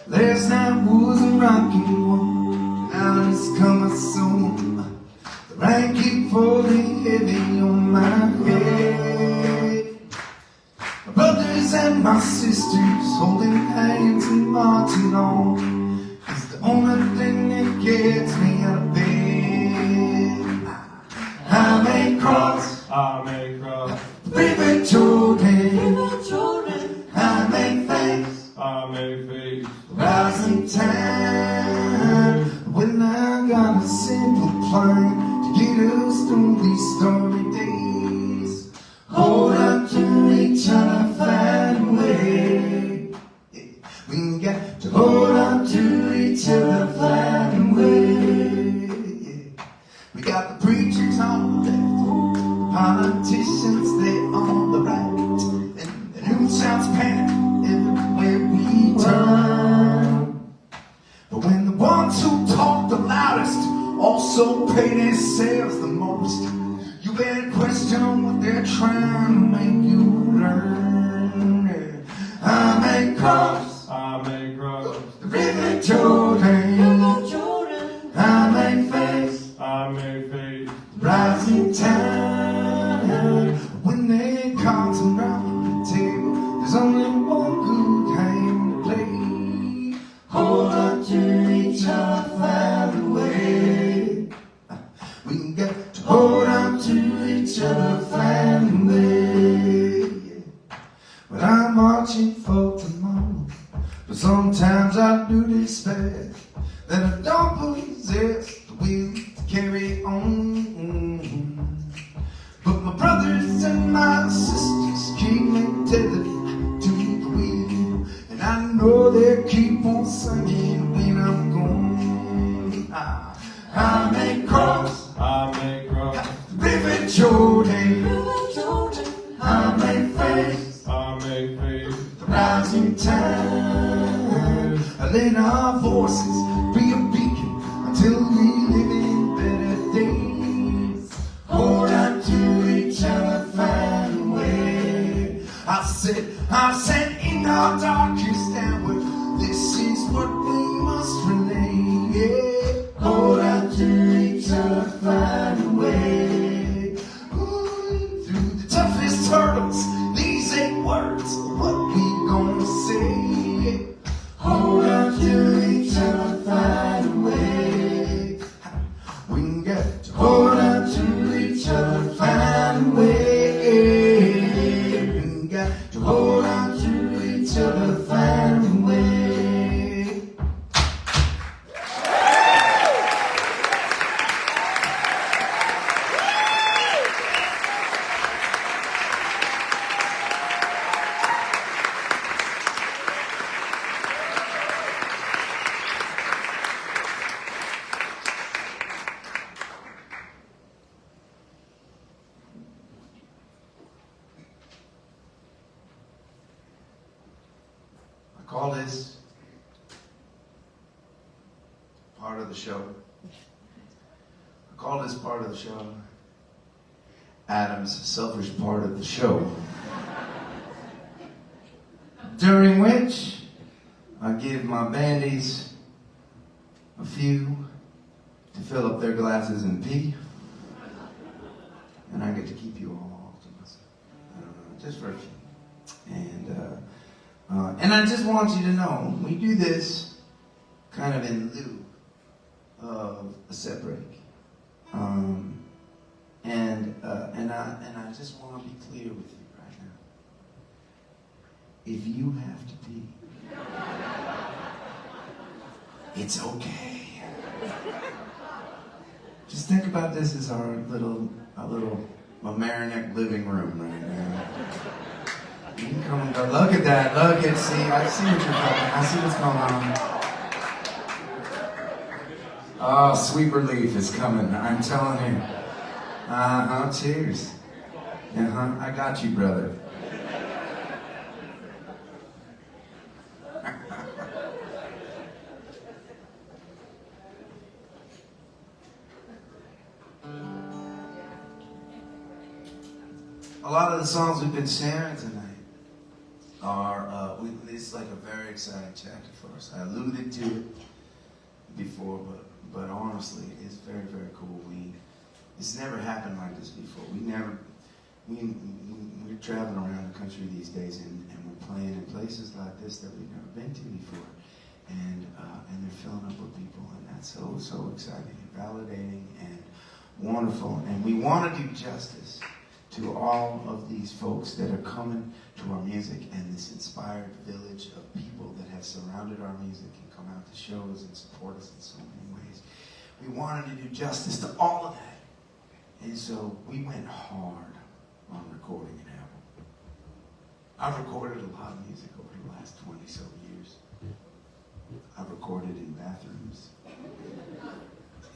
Last night was a rocky one, now it's coming soon. The rain keep falling heavy on my head. My brothers and my sisters holding hands and marching on is the only thing that gets me out of bed. I may cross the river Jordan, I may face rising time. When I got a simple plan to get us through these stormy days, hold on to each other, find a way. Yeah. We got to hold on to each other, find a way. Yeah. We got the preachers on the left, politicians they on the right, and the news shouts panic everywhere we turn. But when the ones who talk the loudest also pay themselves the most, you better question what they're trying to make you learn. Yeah. I may cross the river Jordan, I may face rising tide. When they comes around the table, there's only one good game to play. Hold on to each other, find a way. We got to hold on to each other, find a way. Yeah. But I'm marching for tomorrow, but sometimes I do despair that I don't possess the will to carry on. But my brothers and my sisters keep me tethered to the wheel, and I know they'll keep on singing when I'm gone. I may cross the river Jordan, I may face the rising tide. Let our voices be a beacon until we live in better days. Hold on to each other, find a way. I said in our darkest hour, this is what we must relay. Yeah. Hold on to each other, find a way. Ooh, through the toughest hurdles, these 8 words are what we gonna say. Hold on to each other, find a way. We got to hold on to each other, find a way. We got to hold on to each other, find a way. I call this part of the show. I call this part of the show Adam's selfish part of the show, during which I give my bandies a few to fill up their glasses and pee, and I get to keep you all to myself, just for a few. And I just want you to know, we do this kind of in lieu of a set break. And I just want to be clear with you right now. If you have to pee, it's okay. Just think about this as our little mamaroneck living room right now. You can come and go, look at that, look at, see, I see what you're talking, I see what's going on. Oh, sweet relief is coming, I'm telling you. Cheers. I got you, brother. A lot of the songs we've been sharing tonight are, it's like a very exciting chapter for us. I alluded to it before, but honestly, it's very, very cool. It's never happened like this before. We're traveling around the country these days, and we're playing in places like this that we've never been to before, and they're filling up with people, and that's so exciting and validating and wonderful. And we want to do justice to all of these folks that are coming to our music and this inspired village of people that have surrounded our music and come out to shows and support us in so many ways. We wanted to do justice to all of that. And so we went hard on recording an album. I've recorded a lot of music over the last 20-so years. I've recorded in bathrooms,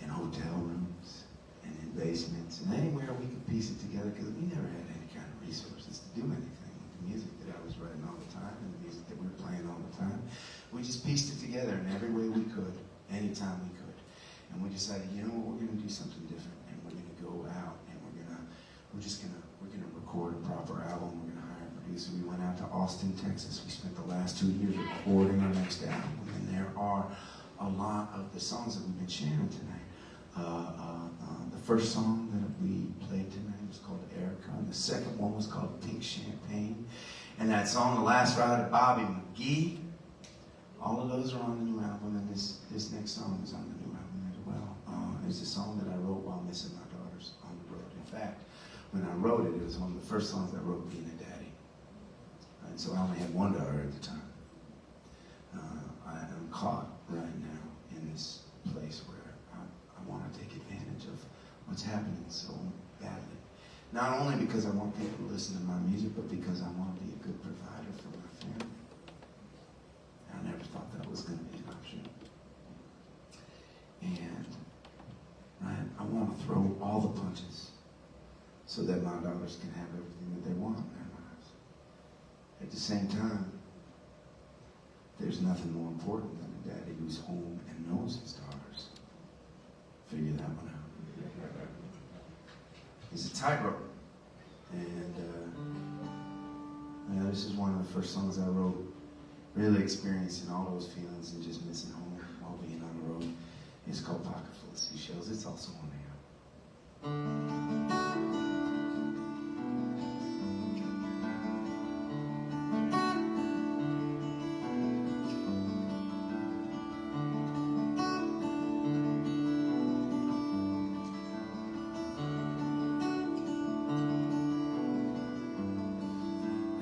in hotel rooms, and in basements, and anywhere we could piece it together, because we never had any kind of resources to do anything with the music that I was writing all the time and the music that we were playing all the time. We just pieced it together in every way we could, anytime we could. And we decided, you know what, we're going to do something different, and we're going to go out, and we're going to record a proper album. We're going to hire a producer. We went out to Austin, Texas. We spent the last 2 years recording our next album, and there are a lot of the songs that we've been sharing tonight. The first song that we played tonight was called Erica, and the second one was called Pink Champagne. And that song, The Last Ride of Bobby McGee, all of those are on the new album, and this next song is on the new album as well. It's a song that I wrote while missing my daughters on the road. In fact, when I wrote it, it was one of the first songs I wrote being a daddy. And so I only had one daughter at the time. I am caught right now in this place where I want to take advantage of what's happening so badly. Not only because I want people to listen to my music, but because I want to be a good provider for my family. I never thought that was going to be an option. And I want to throw all the punches so that my daughters can have everything that they want in their lives. At the same time, there's nothing more important than a daddy who's home and knows his daughters. Figure that one out. It's a tightrope. And this is one of the first songs I wrote, really experiencing all those feelings and just missing home while being on the road. It's called Pocket Full of Seashells. It's also on the album.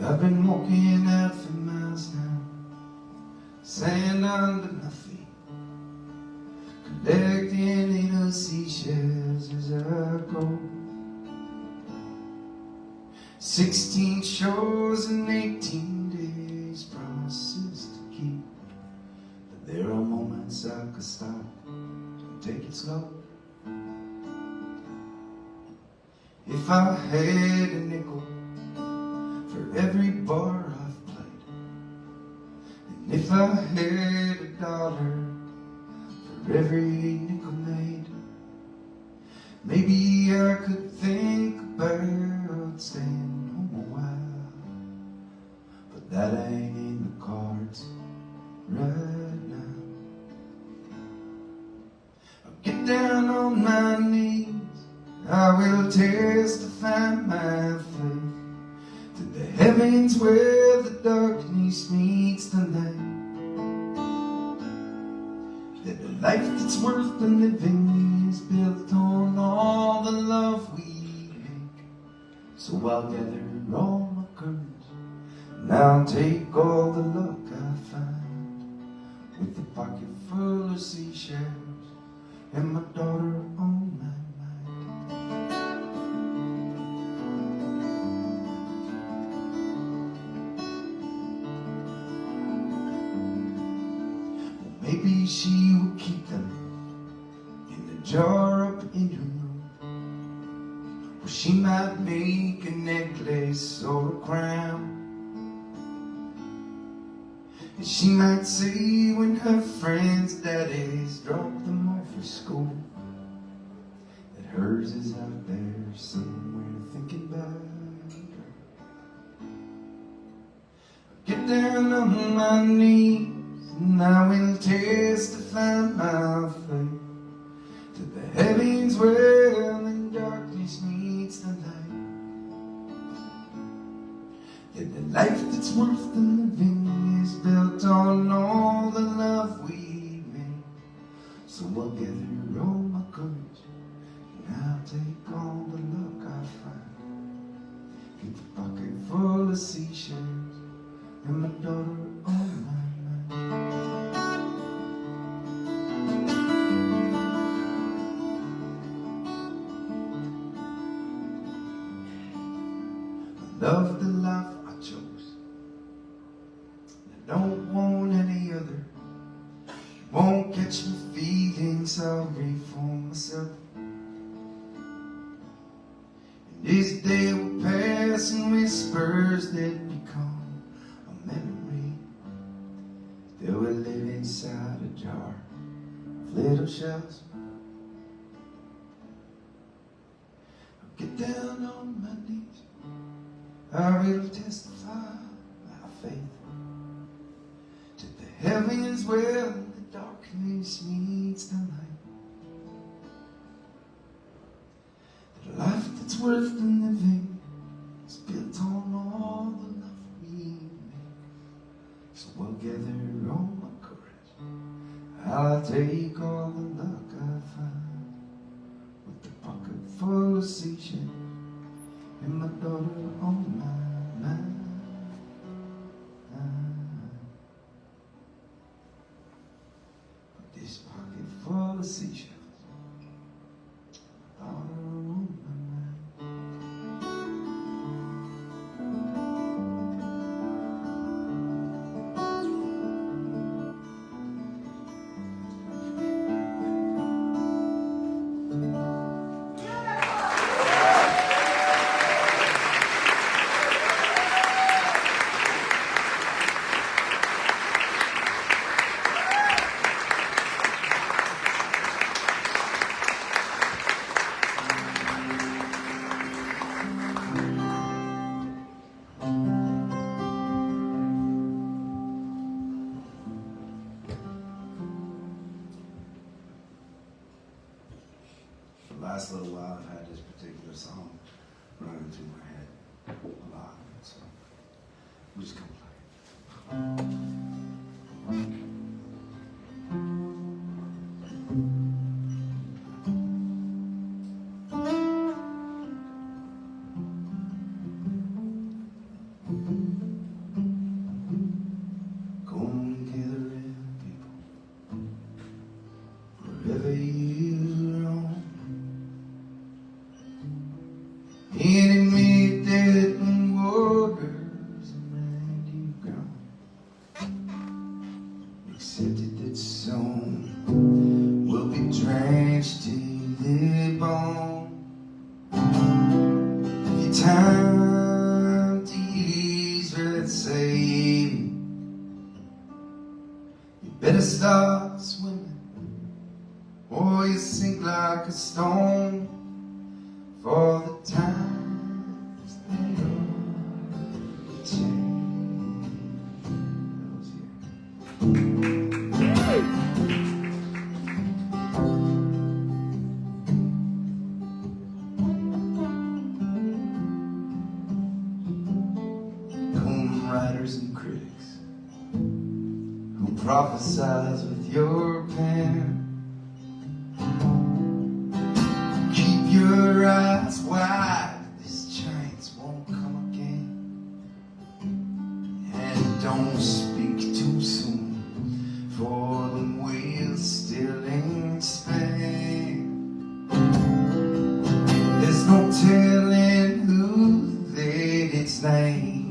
I've been walking out for miles now, sand under my feet, collecting little seashells as I go. 16 shores and 18 days, promises to keep. But there are moments I could stop and take it slow. If I had a nickel for every bar I've played, and if I had $1 for every nickel made, maybe I could think about staying home a while. But that ain't in the cards right now. I'll get down on my knees, I will testify my faith to the heavens where the darkness meets the light. That the life that's worth the living is built on all the love we make. So I'll gather all my courage and I'll take all the luck I find, with a pocket full of seashells and my daughter on my mind. Maybe she will keep them in the jar up in her room, or she might make a necklace or a crown. And she might say when her friends' daddies drop them off for school, that hers is out there somewhere thinking about her. Get down on my knees and I will testify my faith to the heavens where the darkness meets the light. That the life that's worth the living is built on all the love we make. So I'll gather all my courage and I'll take all the luck I find. Get the pocket full of seashells and my daughter on my mind. I love the life I chose. I don't want any other. Won't catch me feeling sorry for myself. This day will pass in whispers that become a memory that will live inside a jar of little shells. I'll get down on my knees, I will testify my faith to the heavens where the darkness meets the light. The life that's worth the living is built on all the love we make. So I'll gather all my courage, I'll take all the luck I find, with the pocket full of seashells and my daughter on my mind. With this pocket full of seashells, my daughter on my mind. The last little while I've had this particular song running through my head a lot, so we're just gonna play it. Go and gather in, people, wherever you roam. Any midday waters around you ground, accepted that soon will be drenched to the bone. If your time to ease with saving, you better start swimming or you sink like a stone. For the times they are Poem writers and critics who prophesize with your pen, keep your eyes wide, this chance won't come again. And don't speak too soon, for the wheel's still in Spain. There's no telling who laid its name,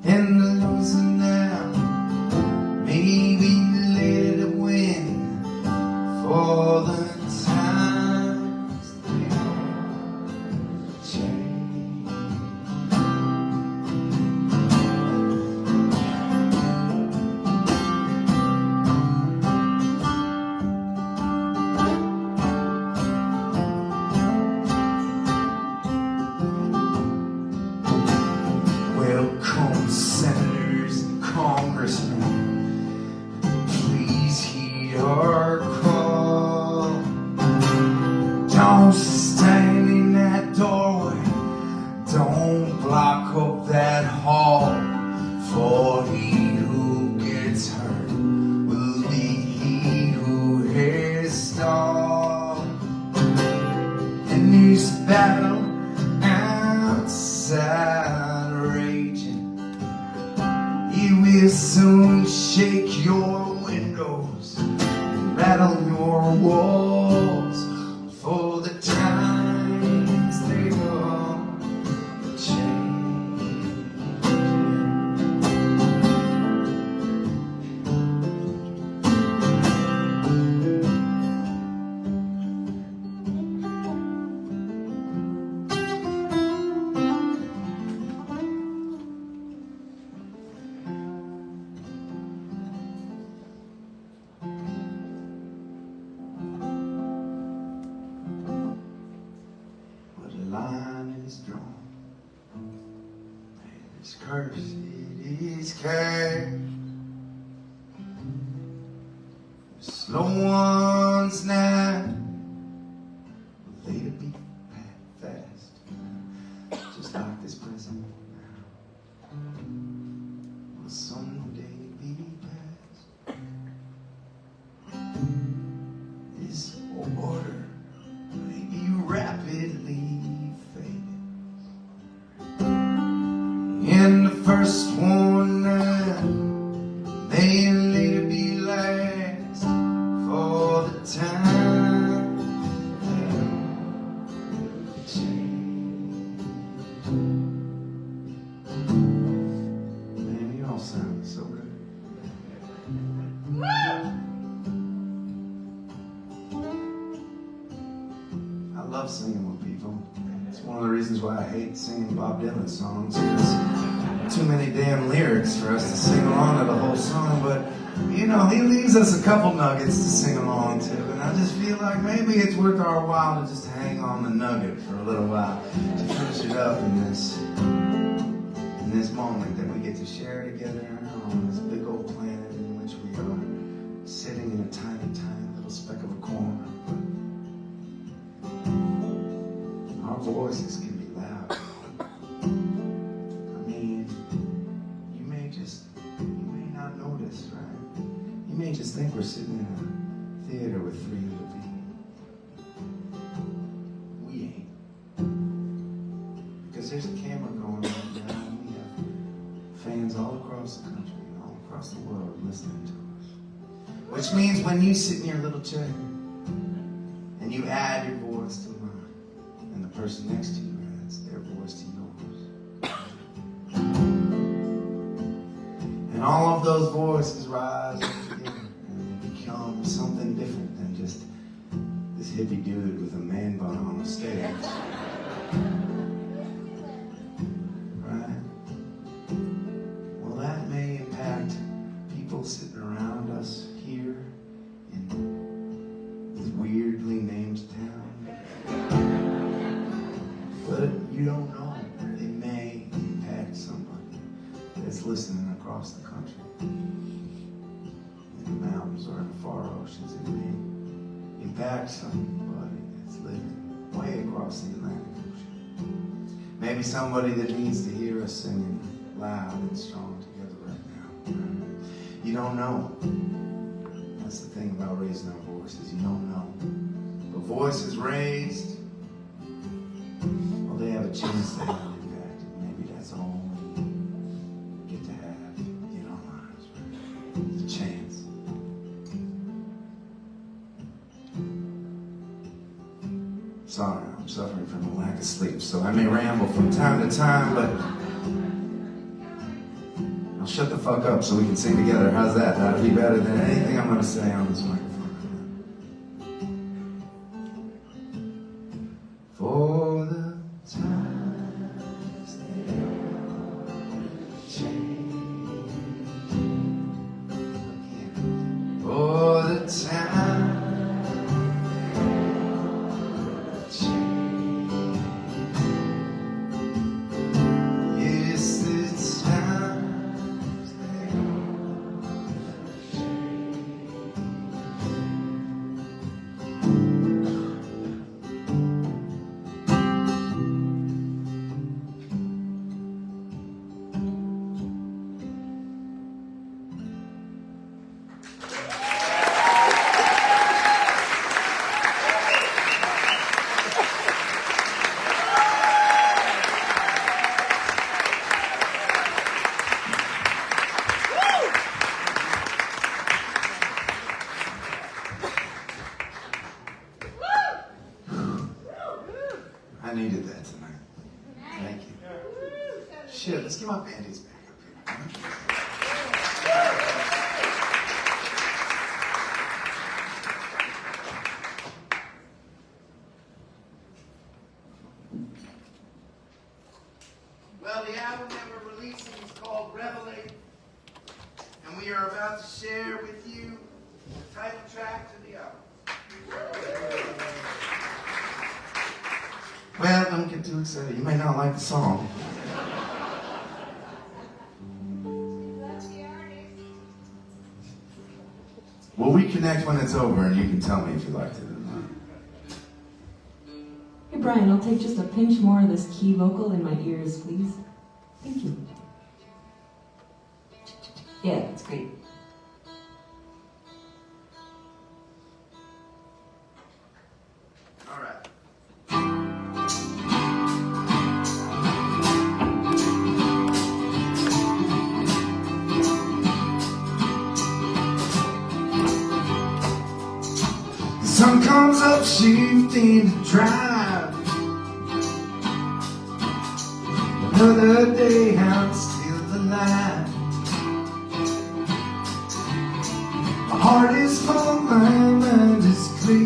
and the loser now maybe let it win. For the times they change. we'll soon shake your windows, rattle your walls, for the times they all change. But the line is drawn, and it's cursed, it is cast. The slow ones now, they to be fast, just like this present now, will someday be past. This order may be rapidly fading, and the first one now may later be last, for the time will change. Man, you all sound so good. I love singing with people. It's one of the reasons why I hate singing Bob Dylan songs. There's too many damn lyrics for us to sing along to the whole song, but you know, he leaves us a couple nuggets to sing along to, and I just feel like maybe it's worth our while to just hang on the nugget for a little while to finish it up in this moment that we get to share together on this big old planet in which we are sitting in a tiny, tiny little speck of a corner. Our voices can be loud. I mean, you may not notice, right? You may just think we're sitting in a theater with 3 other people. We ain't. Because there's a camera going right now, and we have fans all across the country, all across the world listening to us. Which means when you sit in your little chair and you add your voice to mine, and the person next to you adds their voice to yours, and all of those voices rise up together and they become something different than just this hippie dude with a man bun on the stage. Right? Well, that may impact people sitting around us here in this weirdly named town. But you don't know. It may impact somebody that's listening across the country, in the mountains or in the far oceans. It may impact somebody that's living way across the Atlantic Ocean. Maybe somebody that needs to hear us singing loud and strong together right now. You don't know. That's the thing about raising our voices. You don't know. The voice is raised. Well, they have a chance to have an impact. Maybe that's all we get to have in our lives, right? It's a chance. Sorry, I'm suffering from a lack of sleep, so I may ramble from time to time, but I'll shut the fuck up so we can sing together. How's that? That'll be better than anything I'm going to say on this microphone. For the times they change. Again. For the times they change. Yes, the times they change. we are about to share with you the title track to the album. Well, don't get too excited. You may not like the song. Well, we connect when it's over, and you can tell me if you liked it or not. Hey Brian, I'll take just a pinch more of this key vocal in my ears, please. Thank you. Yeah, that's great. All right. The sun comes up shifting to drive. Another day I'm still alive. My heart is full, my mind is clear.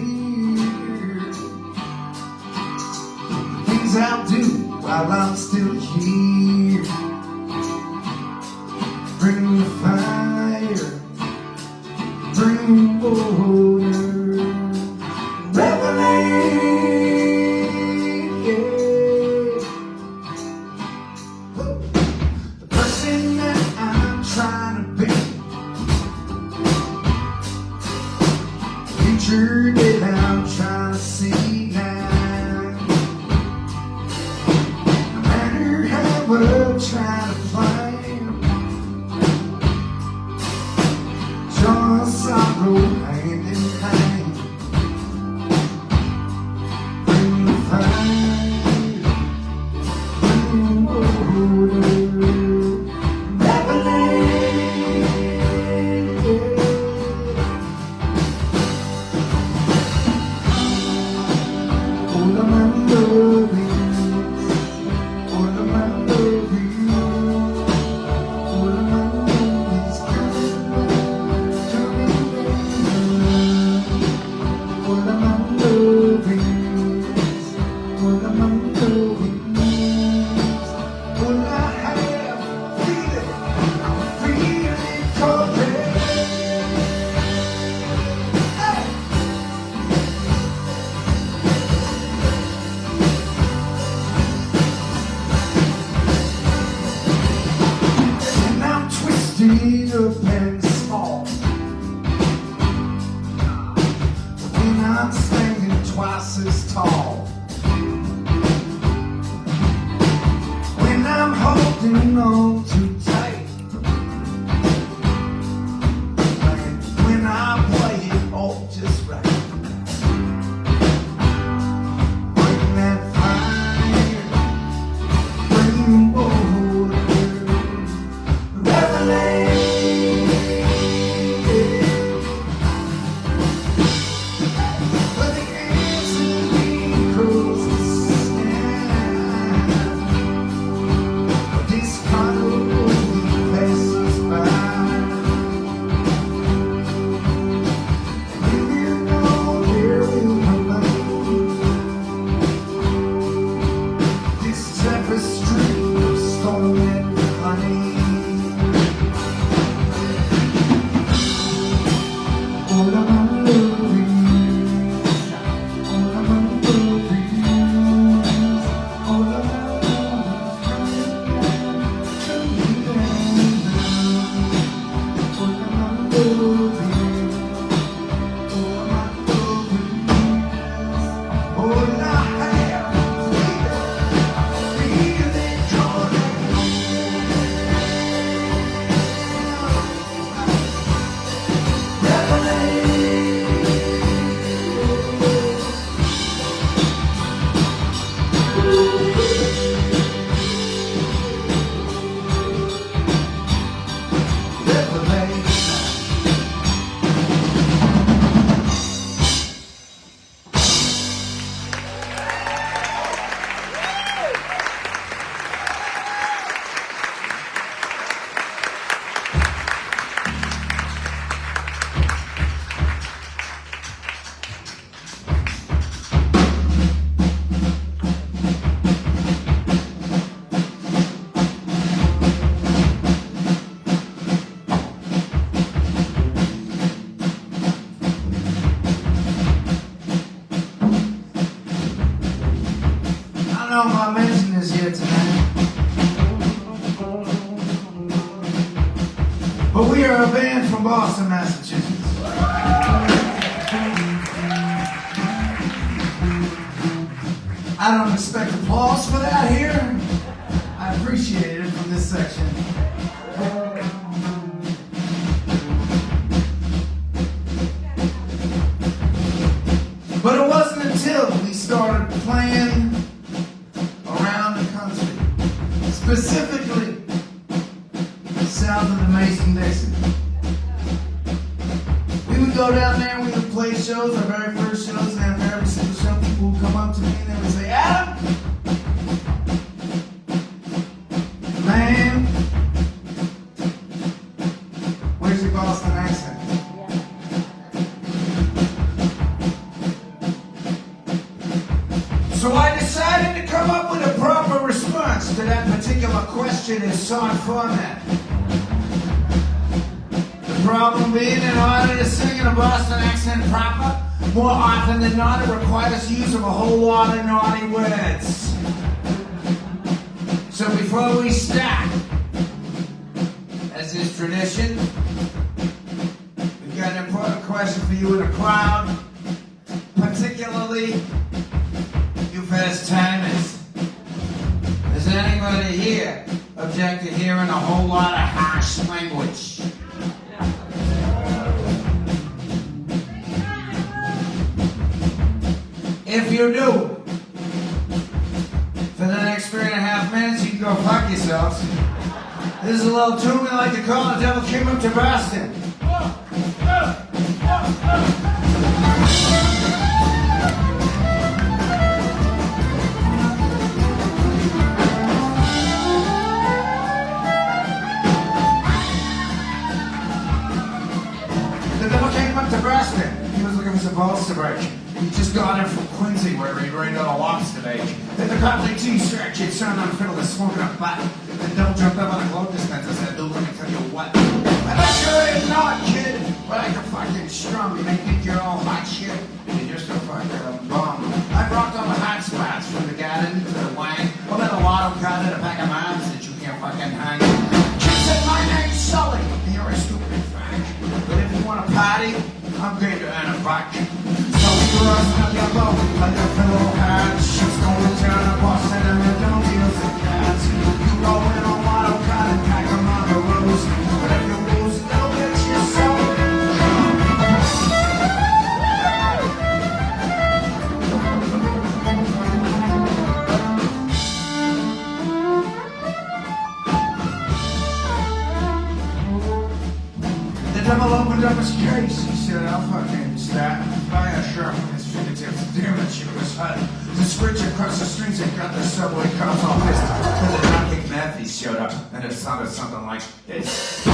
The things I'll do while I'm still here. Bring the fire, bring water. Revelate, yeah. The person that I'm trying to be, future that I'm trying to see now. No matter how I try to climb, joy and sorrow hand in hand. Bring the fire, bring water. Up and small. When I'm standing twice as tall. When I'm holding on too tight. When I play it all just right. Bring that fire, bring water. Revelation. This We're a band from Boston, Massachusetts. I don't expect applause for that here. I appreciate it from this section. But it wasn't until we started playing around the country, specifically south of the Mason-Dixon. We would go down there and we would play shows, our very first shows, and after every single show, people would come up to me and they would say, Adam, man, where's your Boston accent? So I decided to come up with a proper response to that particular question in song format. The problem being, in order to sing in a Boston accent proper, more often than not, it requires use of a whole lot of naughty words. So before we start, as is tradition, we've got an important question for you in the crowd, particularly you first timers. Does anybody here object to hearing a whole lot of harsh language? If you do, for the next 3.5 minutes, you can go fuck yourselves. This is a little tune we like to call The Devil Came Up to Boston. The devil came up to Boston. He was looking for some balls to break. He just got in from Quincy where he raided a lobster bake. Then the copley T-shirt kid sounded on fiddle and smoking a butt. The devil jumped up on a glove dispenser and said, "Dude, let me tell you what. I bet you're not, kid, but I can fucking strum. You may think you're all hot shit. You're just a fucking bum. I brought all the hot spots from the garden to the wine. I'll let a lotto cut in a pack of moms that you can't fucking hang. Kid said, my name's Sully. And you're a stupid fuck. But if you want to party, I'm going to earn a buck. So we cross up your boat like a pillow hat. Shit's going down to Boston and the don't deals with cats. You go in on lotto cut and pack them on the roads. But if you lose, don't get yourself. The devil opened up his case. He said, I'll fucking start by a sharp on his fingertips. Damn it, she was hot. The switch across the streets and got the subway cops all pissed. Then the dropkick Matthews showed up, and it sounded something like this.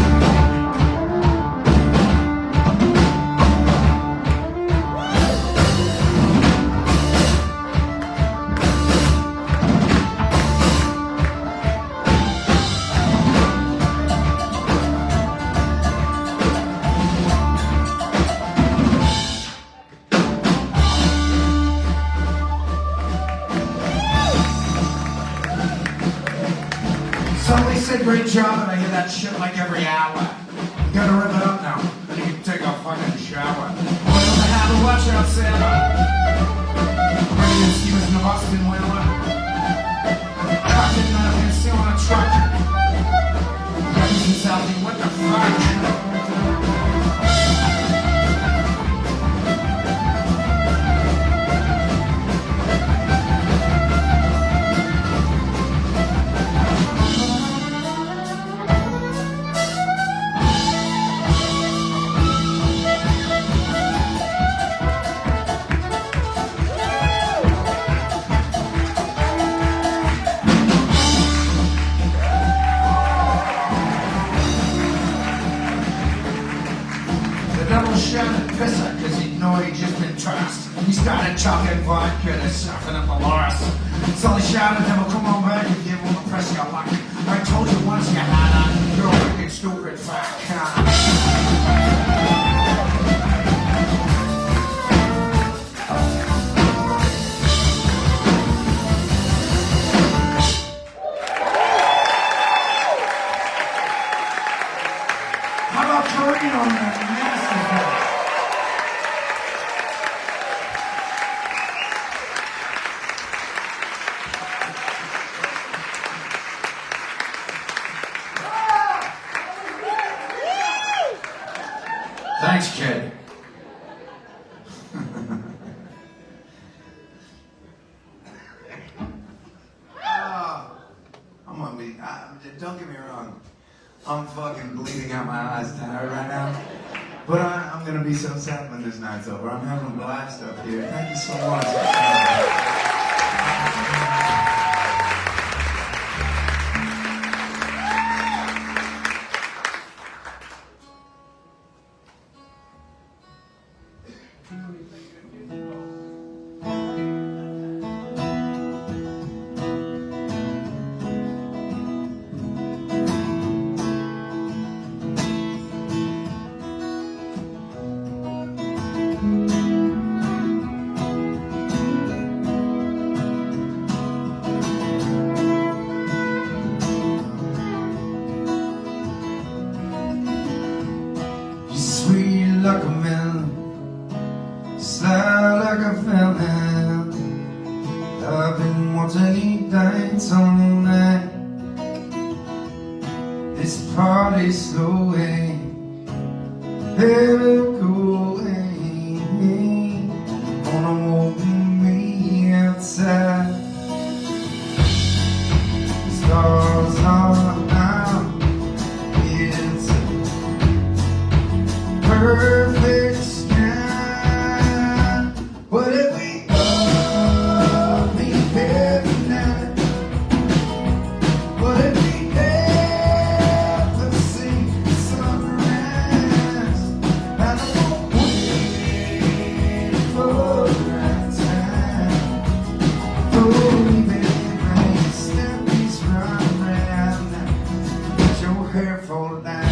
Somebody said great job, and I hear that shit like every hour. You gotta rip it up now, then you can take a fucking shower. Oil the habit, watch out, Santa. Radio Stevens in the Boston Whaler. Trucking out of here, still on a truck. Guns in Southie, what the fuck? Shouted pisser because he'd know he'd just been tossed. He started chucking vodka to soften up the loss. So he shouted, devil, come on back and give him a press your luck. I told you once you had on, you're a wicked stupid fuck. How about masterful. Thanks, kid. Don't get me wrong. I'm fucking bleeding out my eyes tired right now. But I'm gonna be so sad when this night's over. I'm having a blast up here. Thank you so much. Sweet like a melon, sly like a felon. I've been watching you dance all night. This party's slowly ever going. Wanna walk me outside. The stars are out. It's perfect sky. What if we all meet every night? What if we never see the sunrise? And I won't wait for the right time. Oh, baby, snap these right around now. Let your hair fall down.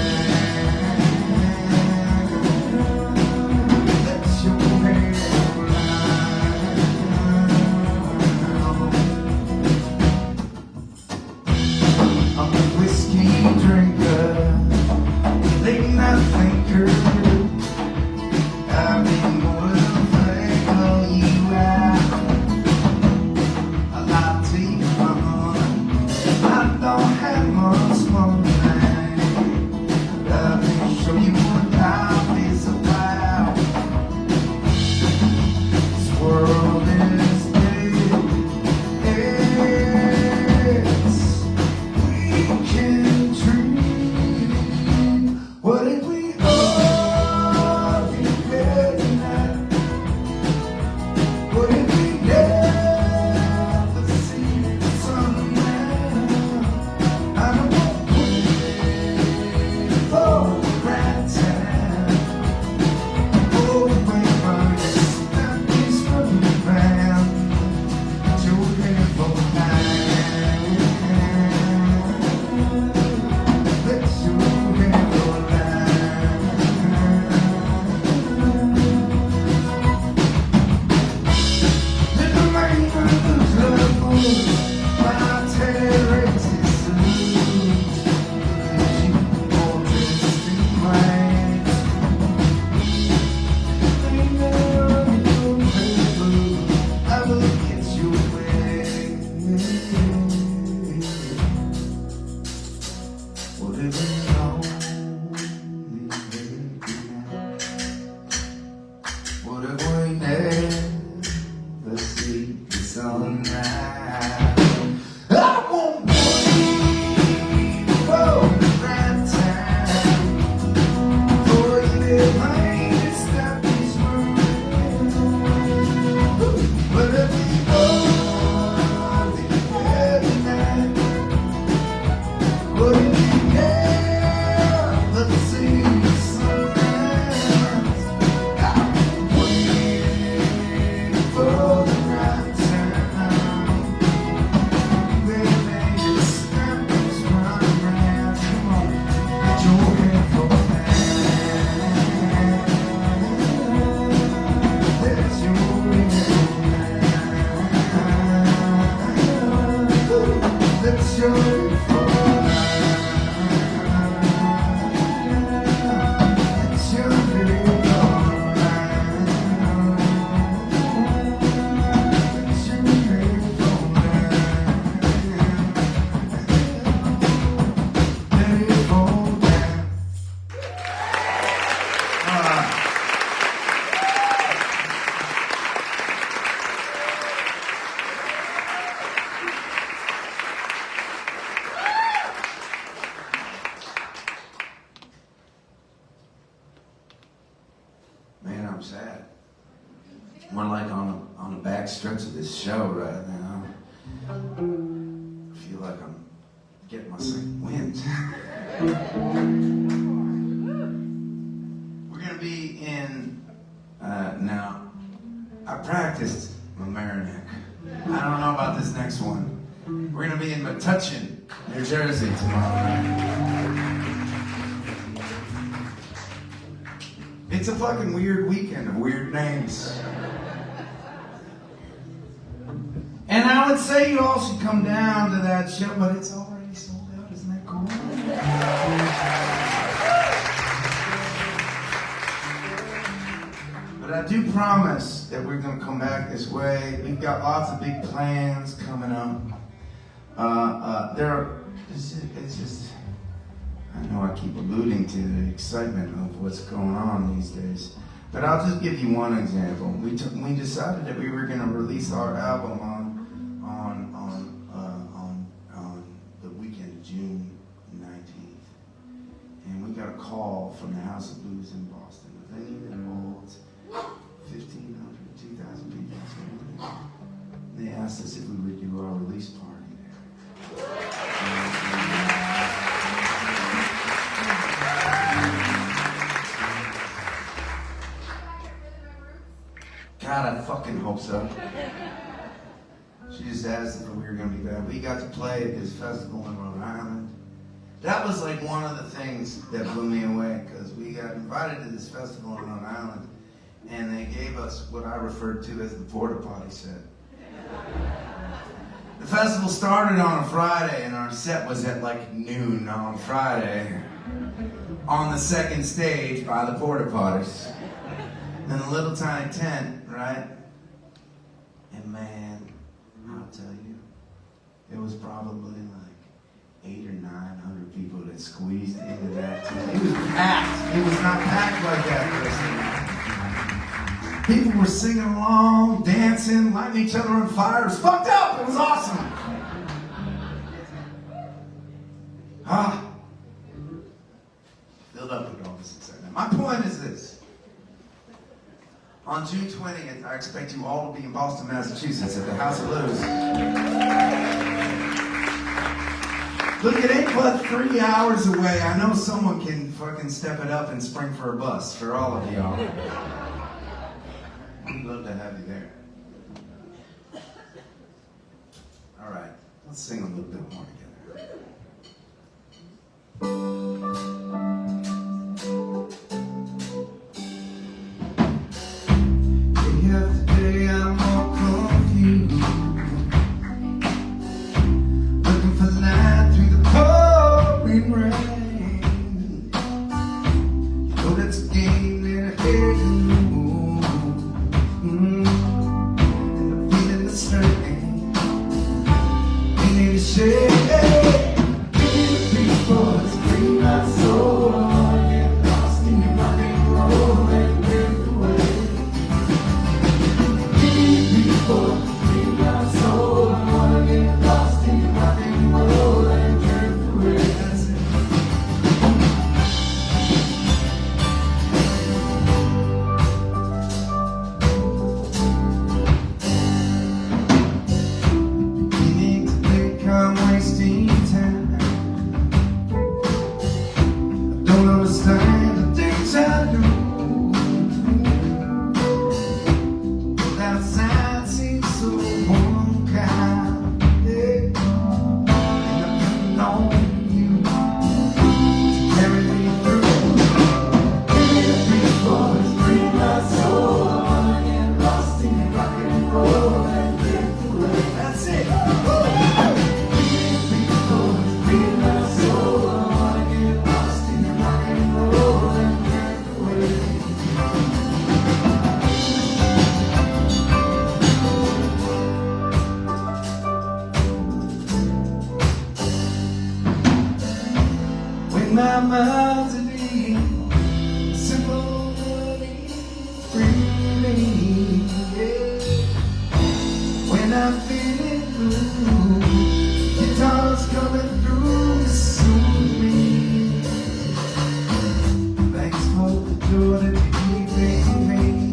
I'm sad. We're like on the back stretch of this show right now. I feel like I'm getting my second wind. We're gonna be in now. I practiced my mamaroneck. I don't know about this next one. We're gonna be in Metuchen, New Jersey tomorrow night. It's a fucking weird weekend of weird names. And I would say you all should come down to that show, but it's already sold out. Isn't that cool? But I do promise that we're going to come back this way. We've got lots of big plans coming up. It's just, I know I keep alluding to the excitement of what's going on these days. But I'll just give you one example. We decided that we were going to release our album on the weekend of June 19th. And we got a call from the House of Blues in Boston. A venue that holds 1,500, 2,000 people. They asked us if we would do our release party there. God, I fucking hope so. She just asked if we were going to be bad. We got to play at this festival in Rhode Island. That was like one of the things that blew me away, because we got invited to this festival in Rhode Island, and they gave us what I referred to as the porta potty set. The festival started on a Friday, and our set was at like noon on Friday on the second stage by the porta potties. In a little tiny tent, right? And man, I'll tell you, it was probably like 800 or 900 people that squeezed into that tent. It was packed. It was not packed like that, Kristen. People were singing along, dancing, lighting each other on fire. It was fucked up. It was awesome. Filled up with all this excitement. My point is this. On June 20th, I expect you all to be in Boston, Massachusetts at the House of Blues. Look, it ain't but 3 hours away. I know someone can fucking step it up and spring for a bus for all of y'all. We'd love to have you there. All right, let's sing a little bit more together. Today I'm more confused, looking for light through the pouring rain. You know that's a game that I hate to lose, and I'm feeling the strain. Ain't need to share. People, it's free my soul. I get lost in your rock and roll and drift away. My mind's at ease, simple melody, freely, yeah. When I'm feeling blue, guitar's coming through to soothe me. Thanks for the joy that you keep bringing me.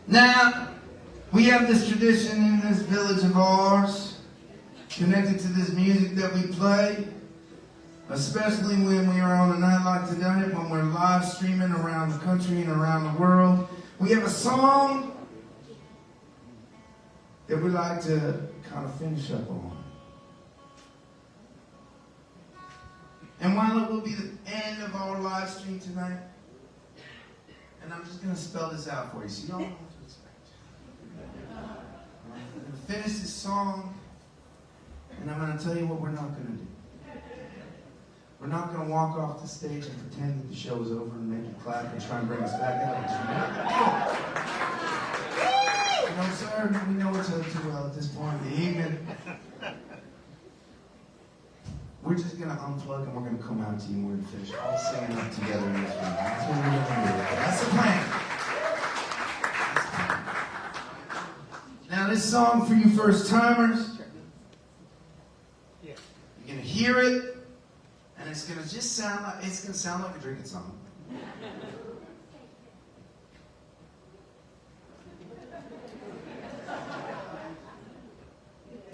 Now, we have this tradition in this village of ours, connected to this music that we play, especially when we are on a night like tonight, when we're live streaming around the country and around the world. We have a song that we like to kind of finish up on. And while it will be the end of our live stream tonight, and I'm just going to spell this out for you so you don't know what to expect. I'm going to finish this song, and I'm going to tell you what we're not going to do. We're not going to walk off the stage and pretend that the show is over and make you clap and try and bring us back out. No, sir, we know each other too well at this point in the evening. We're just going to unplug and we're going to come out to you and we're going to finish all singing up together in this room. That's what we're going to do. That's the plan. Now, this song for you first timers, you're going to hear it, and it's going to just sound like, it's going to sound like a drinking song.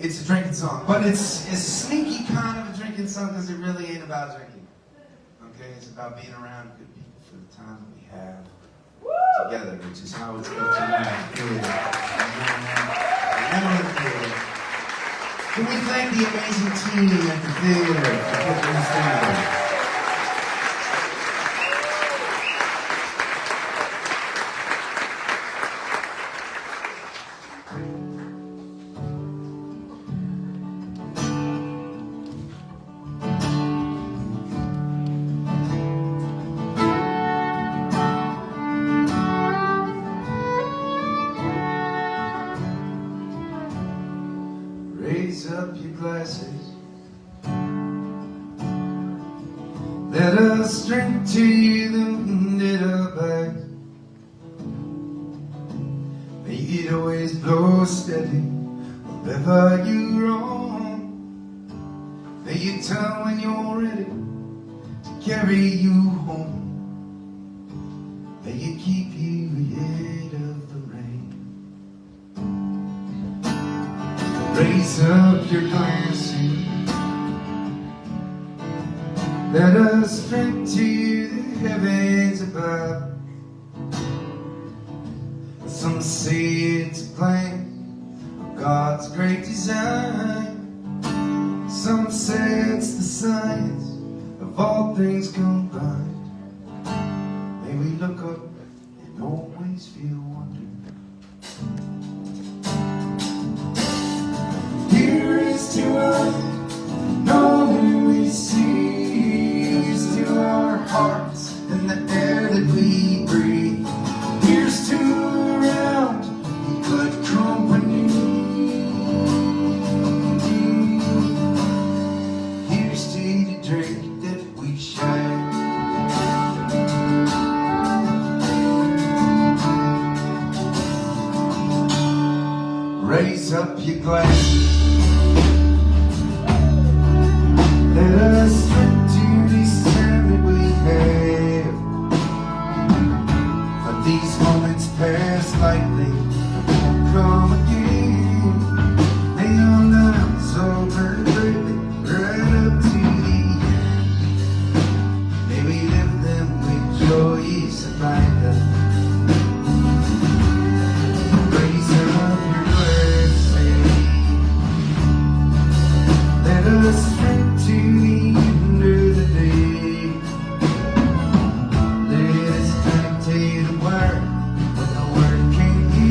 It's a drinking song, but it's a sneaky kind of a drinking song because it really ain't about drinking. Okay, it's about being around good people for the time that we have together, which is how it's going tonight. Can we thank the amazing team at the theater for putting this together? Raise up your glasses. Let us drink to you the wind our backs. May it always blow steady wherever you roam. May you tell when you're ready to carry you home. May it keep you ahead of the rain. Raise up your glasses. Let us drink to you the heavens above. Some say it's a plan of God's great design. Some say it's the science of all things combined. May we look up and always feel wonder. Here is to us, all we see. Here's to our hearts and the air that we breathe. Here's to around good company. Here's to the drink that we share. Raise up your glasses. Let us drink to this time that we have. For these moments pass lightly, won't come again. May our lives all burn brightly right up to the end. May we live them with joyous abandon. Raise up your glasses. Let us drink to the end of the day. Let us drink to the word when the word can't be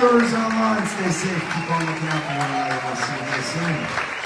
subscribers online. Stay safe. Keep on looking out for one another. We'll see you guys soon.